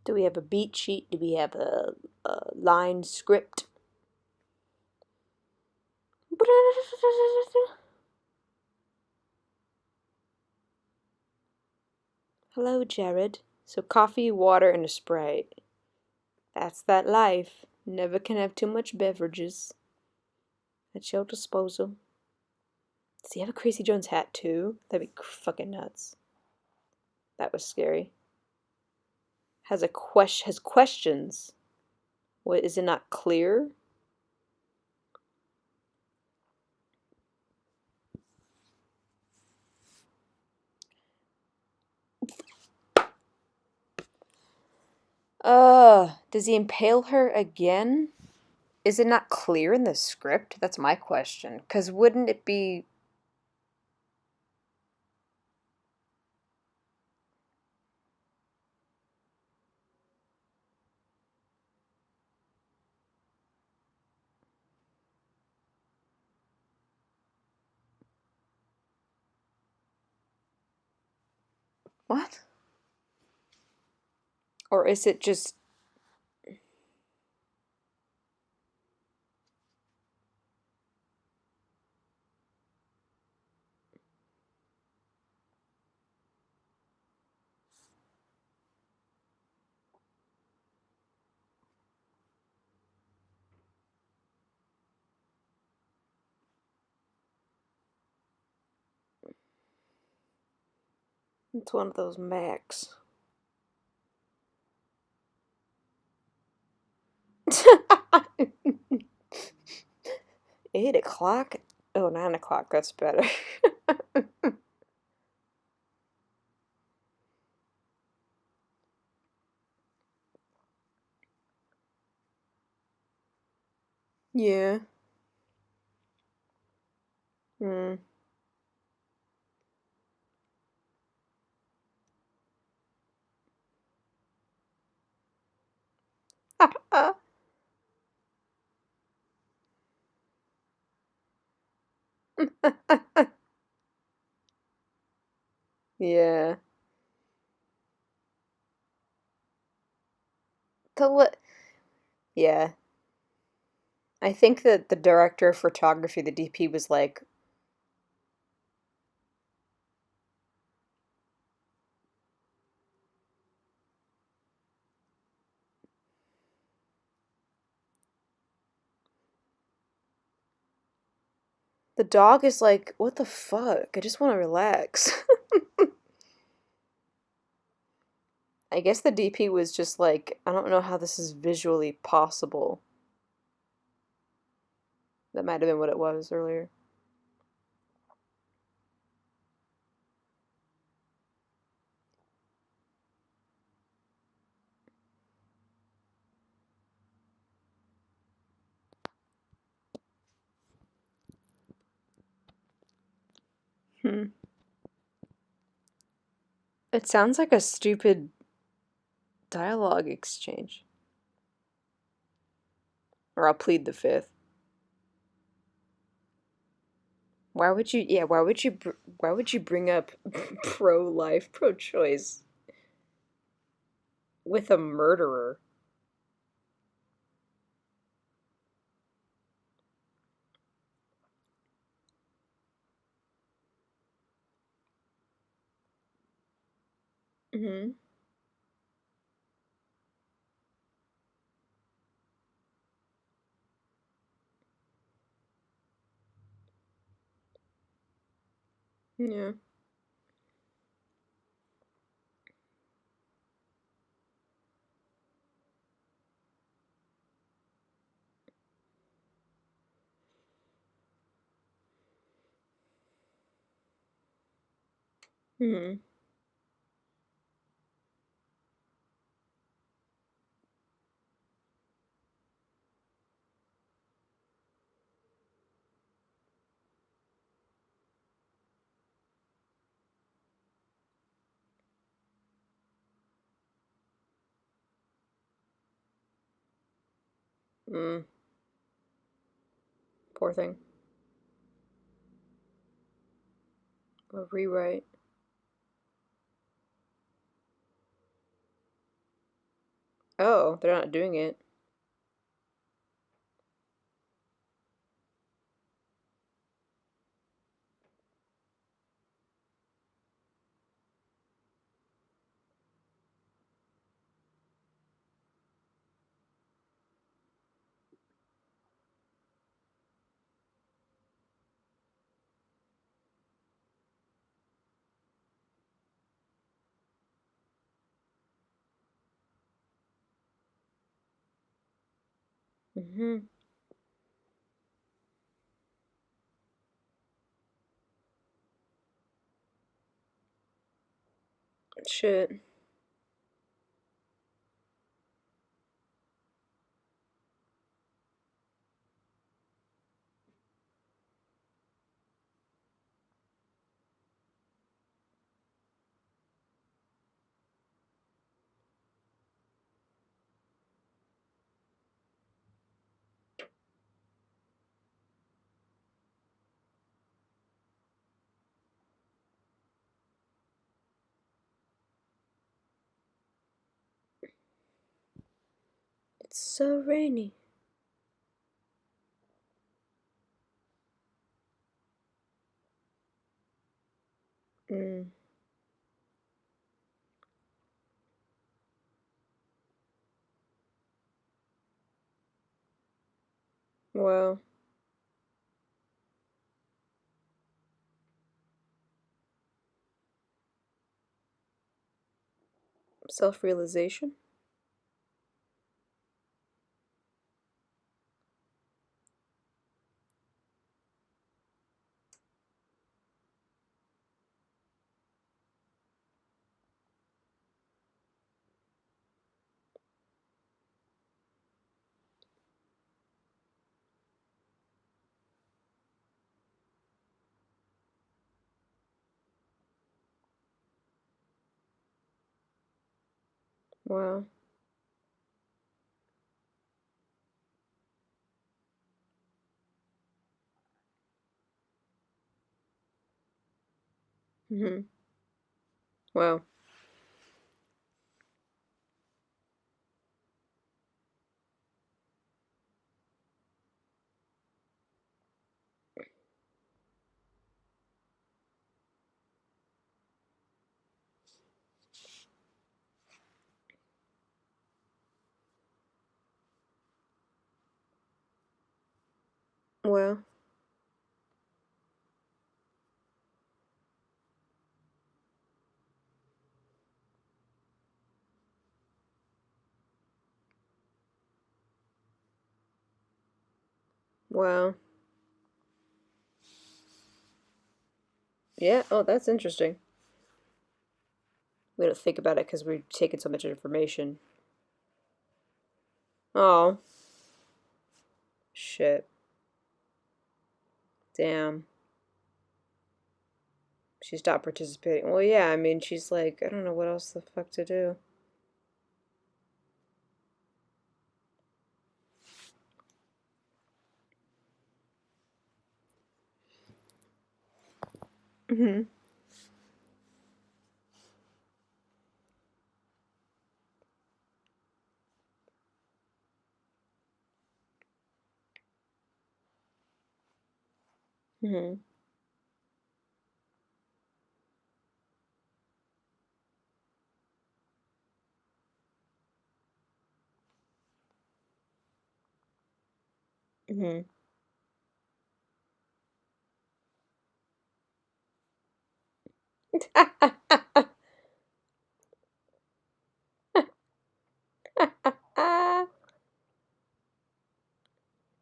Speaker 1: Do we have a beat sheet? Do we have a line script? Hello, Jared. So coffee, water, and a Sprite. That's that life. Never can have too much beverages at your disposal. Does he have a Crazy Jones hat too? That'd be fucking nuts. That was scary. Has questions. What, is it not clear? Does he impale her again? Is it not clear in the script? That's my question. Cause wouldn't it be what? Or is it just it's one of those Macs? 8 o'clock? Oh, 9 o'clock, that's better. Yeah. Hmm. Yeah. Yeah. I think that the director of photography, the DP, was like, the dog is like, what the fuck? I just want to relax. I guess the DP was just like, I don't know how this is visually possible. That might have been what it was earlier. Hmm. It sounds like a stupid dialogue exchange. Or I'll plead the fifth. Why would you bring up pro-life, pro-choice with a murderer? Mm-hmm. Yeah. Mm-hmm. Mm. Poor thing. A rewrite. Oh, they're not doing it. Mm-hmm. Shit. It's so rainy. Mm. Well, self-realization. Wow. Mm-hmm. Wow. Well. Wow. Yeah. Oh, that's interesting. We don't think about it because we're taking so much information. Oh, shit. Damn. She stopped participating. Well, yeah, I mean, she's like, I don't know what else the fuck to do. Mm-hmm. Mm-hmm. Mm-hmm.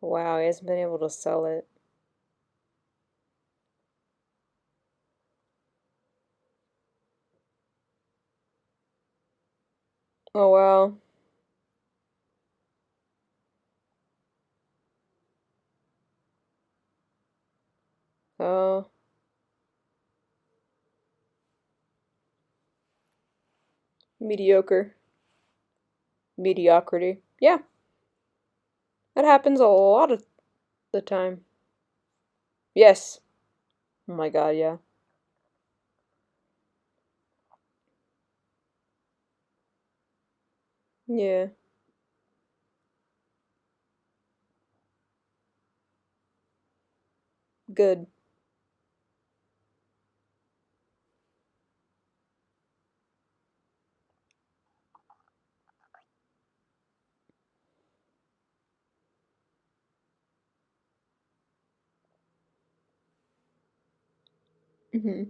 Speaker 1: Wow, he hasn't been able to sell it. Oh, wow. Oh, mediocre. Mediocrity. Yeah, that happens a lot of the time. Yes. Oh my god, yeah. Yeah. Good. Mm-hmm.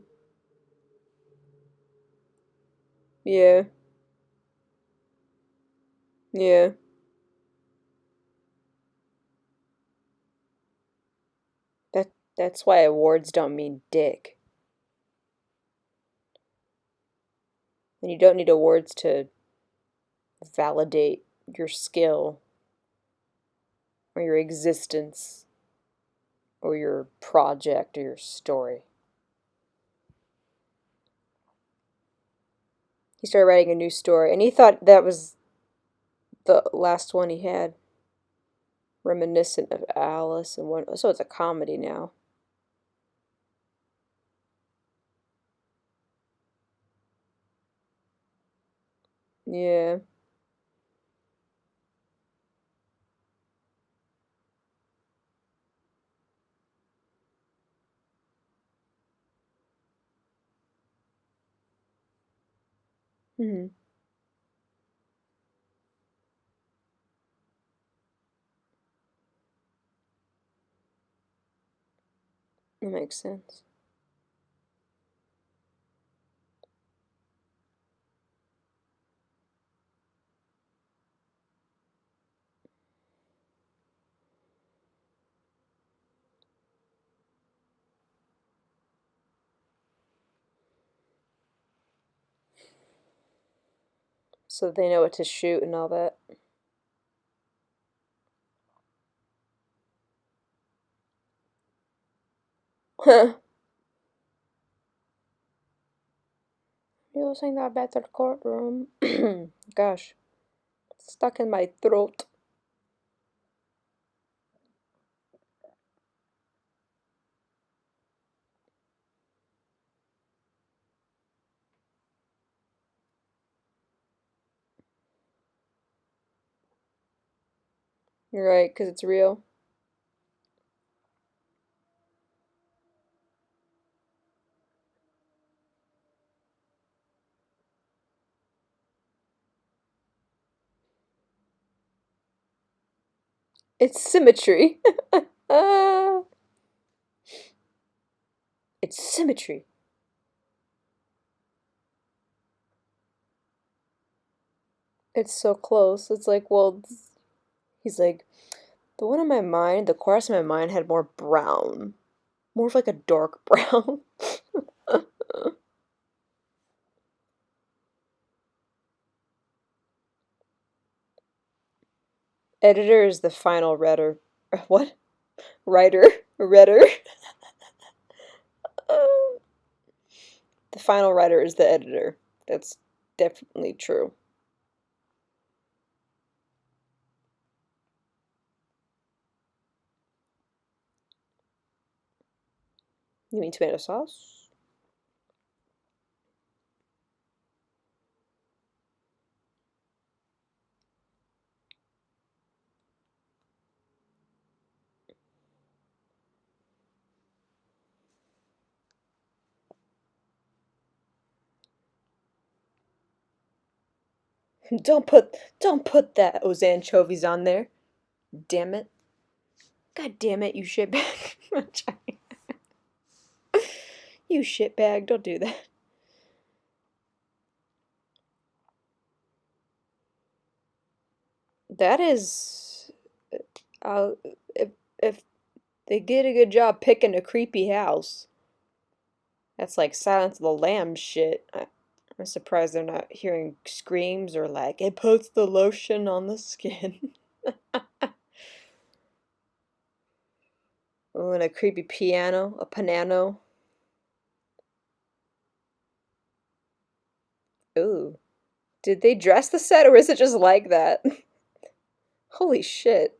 Speaker 1: Yeah. Yeah. That's why awards don't mean dick. And you don't need awards to validate your skill or your existence or your project or your story. He started writing a new story, and he thought that was the last one he had, reminiscent of Alice and one. So it's a comedy now. Yeah. Hmm. That makes sense. So they know what to shoot and all that. Huh. Using that better courtroom. Gosh, stuck in my throat. You're right, because it's real. It's symmetry. uh, it's symmetry. It's so close. It's like, well, he's like, The one in my mind, the chorus in my mind had more brown. More of like a dark brown. Editor is the final redder. What? Writer? Redder? Um, the final writer is the editor. That's definitely true. You mean tomato sauce? Don't put those anchovies on there. Damn it. God damn it, you shitbag. You shitbag, don't do that. That is if if they did a good job picking a creepy house. That's like Silence of the Lambs shit. I'm surprised they're not hearing screams or like, it puts the lotion on the skin. Oh, and a creepy piano, a piano. Ooh. Did they dress the set or is it just like that? Holy shit.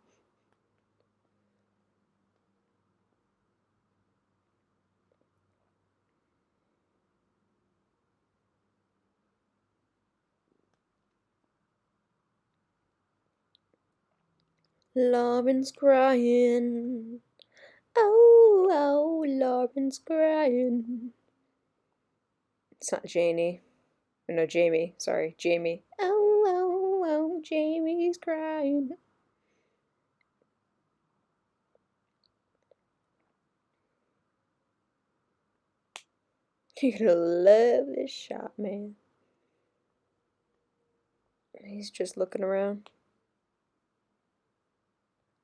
Speaker 1: Lauren's crying. Oh, oh, Lauren's crying. It's not Janie. No, Jamie. Sorry, Jamie. Oh, oh, oh, Jamie's crying. You're gonna love this shot, man. He's just looking around.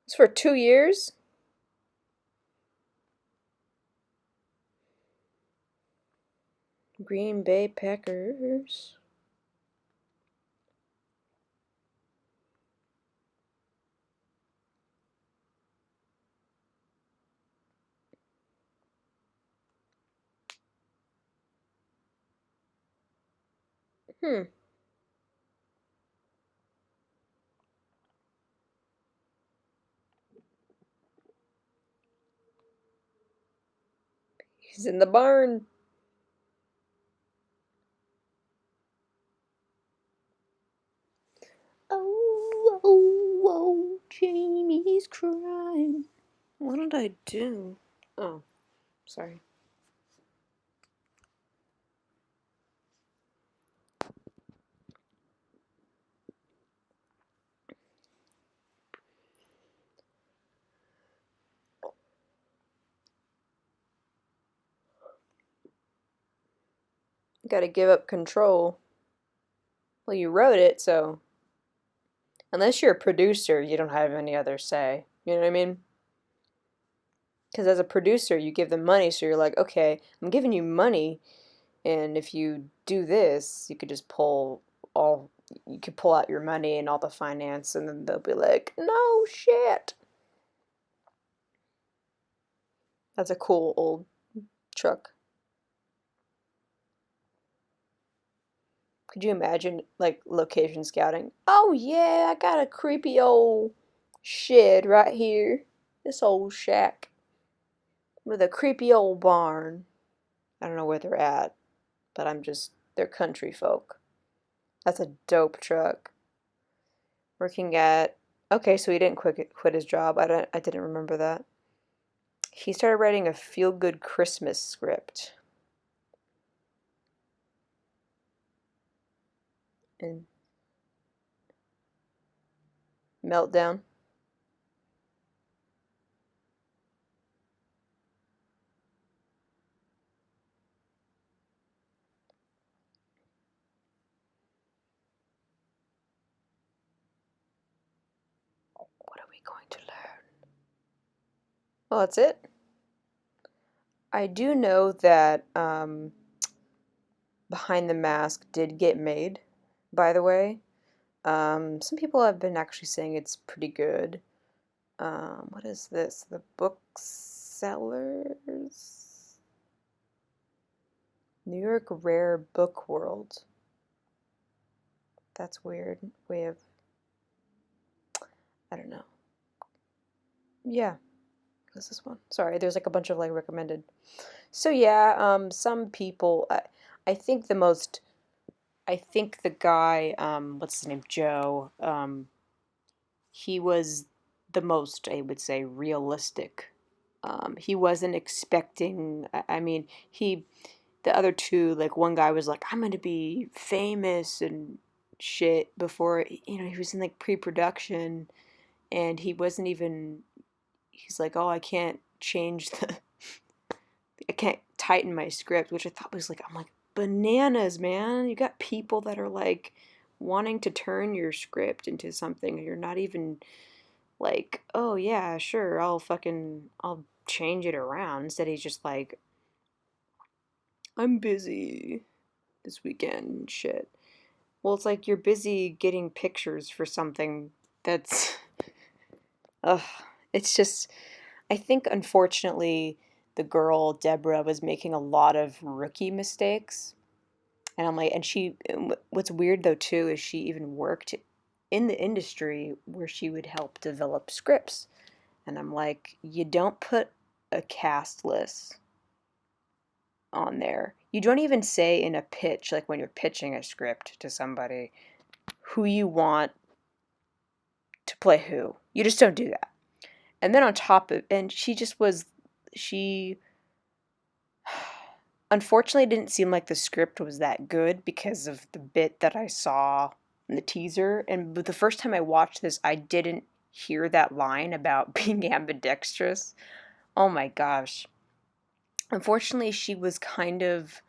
Speaker 1: It's for 2 years? Green Bay Packers. Hmm. He's in the barn. Oh, oh, oh, Jamie's crying. What did I do? Oh, sorry. Gotta give up control. Well, you wrote it, so unless you're a producer, you don't have any other say. You know what I mean? Because as a producer, you give them money, so you're like, okay, I'm giving you money, and if you do this, you could just you could pull out your money and all the finance, and then they'll be like, no shit. That's a cool old truck. Could you imagine, like, location scouting? Oh, yeah, I got a creepy old shed right here. This old shack with a creepy old barn. I don't know where they're at, but they're country folk. That's a dope truck. Working at, okay, so he didn't quit his job. I didn't remember that. He started writing a feel-good Christmas script. And Meltdown. What are we going to learn? Well, that's it. I do know that Behind the Mask did get made, by the way. Some people have been actually saying it's pretty good. What is this? The Booksellers? New York Rare Book World. That's weird. Way of, I don't know. Yeah, what's this one? Sorry, there's like a bunch of like recommended. So yeah, some people, I think the most, I think the guy, what's his name, Joe, he was the most, I would say, realistic. He wasn't expecting, I mean, the other two, like one guy was like, I'm gonna be famous and shit before, he was in like pre-production and he wasn't even, he's like, oh, I can't tighten my script, which I thought was like, I'm like, bananas, man. You got people that are like wanting to turn your script into something, and you're not even like, oh yeah, sure, I'll change it around. Instead, he's just like, I'm busy this weekend and shit. Well, it's like you're busy getting pictures for something that's, ugh, it's just, I think unfortunately the girl Deborah was making a lot of rookie mistakes. And I'm like, what's weird though too is she even worked in the industry where she would help develop scripts. And I'm like, you don't put a cast list on there. You don't even say in a pitch, like when you're pitching a script to somebody, who you want to play who. You just don't do that. And then on top of, and she unfortunately it didn't seem like the script was that good because of the bit that I saw in the teaser. And the first time I watched this, I didn't hear that line about being ambidextrous. Oh my gosh. Unfortunately, she was kind of,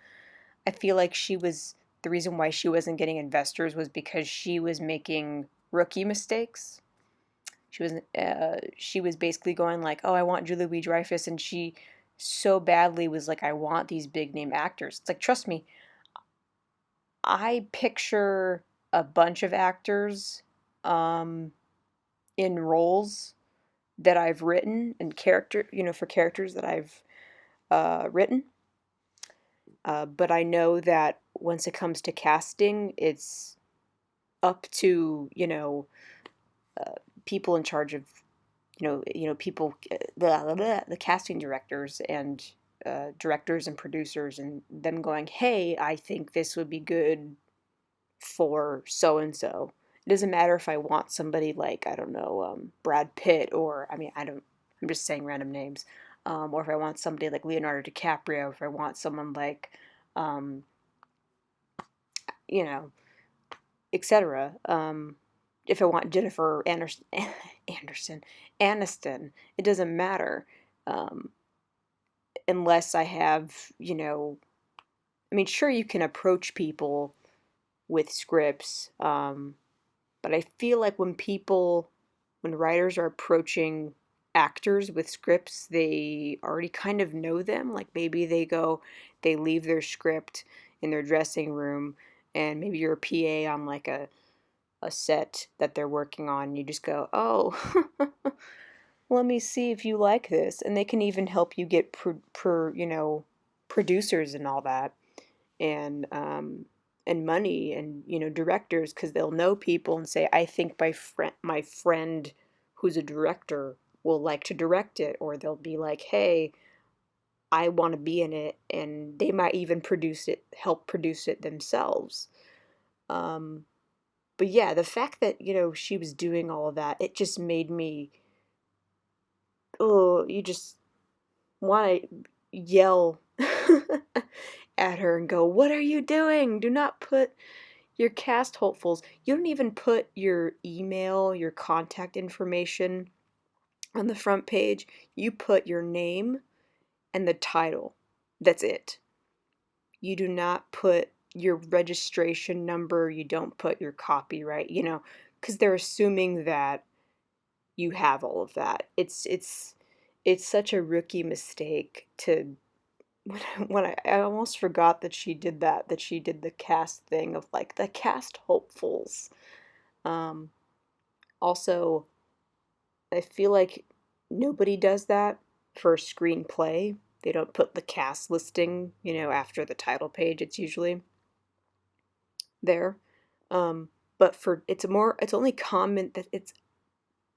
Speaker 1: I feel like the reason why she wasn't getting investors was because she was making rookie mistakes. She was basically going like, "Oh, I want Julie Louis-Dreyfus," and she so badly was like, "I want these big name actors." It's like, trust me, I picture a bunch of actors um, in roles that I've written and for characters that I've written. But I know that once it comes to casting, it's up to uh, people in charge of people, the casting directors and directors and producers, and them going, "Hey, I think this would be good for so and so." It doesn't matter if I want somebody like, I don't know, Brad Pitt, or I mean, I don't. I'm just saying random names. Or if I want somebody like Leonardo DiCaprio, if I want someone like, um, you know, etc. If I want Jennifer Aniston, it doesn't matter. Um, Unless I have, I mean, sure, you can approach people with scripts, but I feel like when writers are approaching actors with scripts, they already kind of know them. Like maybe they leave their script in their dressing room, and maybe you're a PA on like a set that they're working on. You just go, oh, let me see if you like this. And they can even help you get producers and all that, and money, and directors, because they'll know people and say, I think my friend who's a director will like to direct it, or they'll be like, hey, I want to be in it, and they might even help produce it themselves. um, but yeah, the fact that she was doing all of that, it just made me, oh, you just want to yell at her and go, what are you doing? Do not put your cast hopefuls. You don't even put your email, your contact information on the front page. You put your name and the title. That's it. You do not put your registration number. You don't put your copyright, because they're assuming that you have all of that. It's it's such a rookie mistake to I almost forgot that she did that she did the cast thing of like the cast hopefuls. Um, Also, I feel like nobody does that for a screenplay. They don't put the cast listing, after the title page. It's usually there. But for it's only common that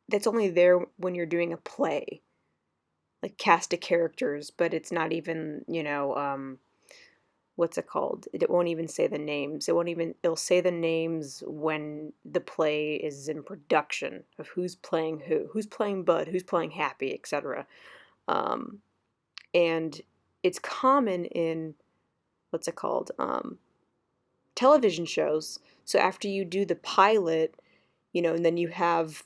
Speaker 1: that's only there when you're doing a play, like cast of characters, but it's not even, what's it called? It won't even say the names. It'll say the names when the play is in production of who's playing who's playing Bud, who's playing Happy, etc. Um, and it's common in, what's it called? Television shows. So after you do the pilot, and then you have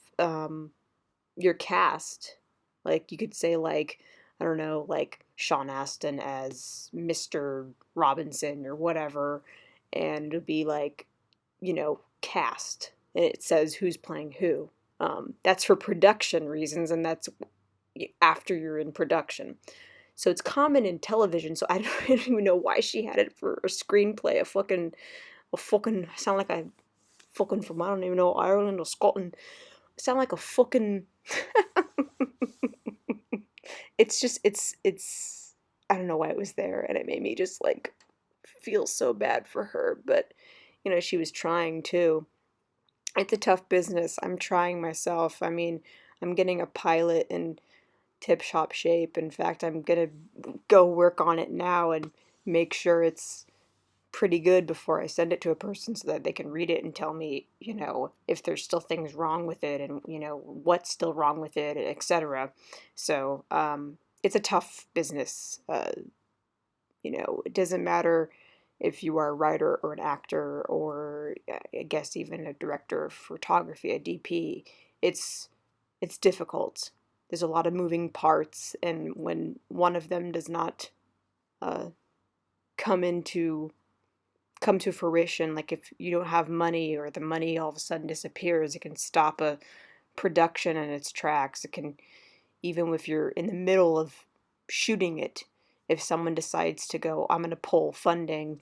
Speaker 1: your cast, like you could say, like, I don't know, like Sean Astin as Mr. Robinson or whatever, and it'll be like, cast, and it says who's playing who. That's for production reasons, and that's after you're in production. So it's common in television. So I don't, I don't even know why she had it for a screenplay. I sound like I fucking from, I don't even know, Ireland or Scotland. I sound like a fucking. It's I don't know why it was there, and it made me just like feel so bad for her. But she was trying too. It's a tough business. I'm trying myself. I mean, I'm getting a pilot in tip top shape. In fact, I'm gonna go work on it now and make sure it's pretty good before I send it to a person so that they can read it and tell me, if there's still things wrong with it and, what's still wrong with it, etc. So, it's a tough business. It doesn't matter if you are a writer or an actor or I guess even a director of photography, a DP. It's it's difficult. There's a lot of moving parts, and when one of them does not uh, come into come to fruition, like if you don't have money or the money all of a sudden disappears, it can stop a production in its tracks. It can, even if you're in the middle of shooting it, if someone decides to go, I'm going to pull funding,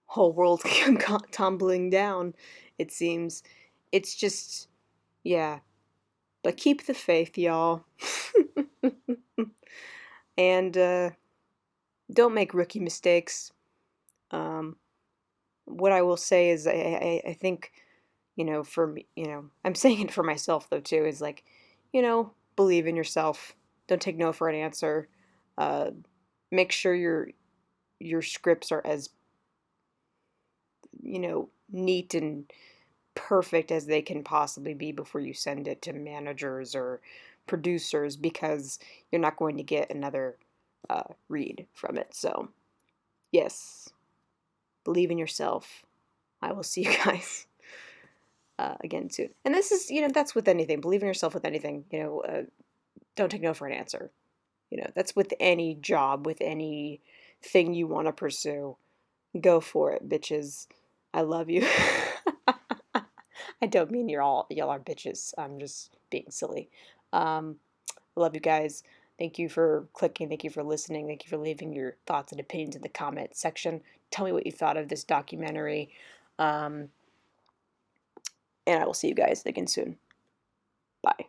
Speaker 1: whole world can come tumbling down, it seems. It's just, yeah. But keep the faith, y'all. And don't make rookie mistakes. Um, what I will say is, I think, for me, I'm saying it for myself though too, is like, believe in yourself. Don't take no for an answer. Uh, Make sure your scripts are as, neat and perfect as they can possibly be before you send it to managers or producers, because you're not going to get another read from it. So, yes, believe in yourself. I will see you guys again soon. And this is, that's with anything. Believe in yourself with anything. Don't take no for an answer. That's with any job, with any thing you want to pursue. Go for it, bitches. I love you. I don't mean y'all are bitches. I'm just being silly. I love you guys. Thank you for clicking. Thank you for listening. Thank you for leaving your thoughts and opinions in the comment section. Tell me what you thought of this documentary. Um, and I will see you guys again soon. Bye.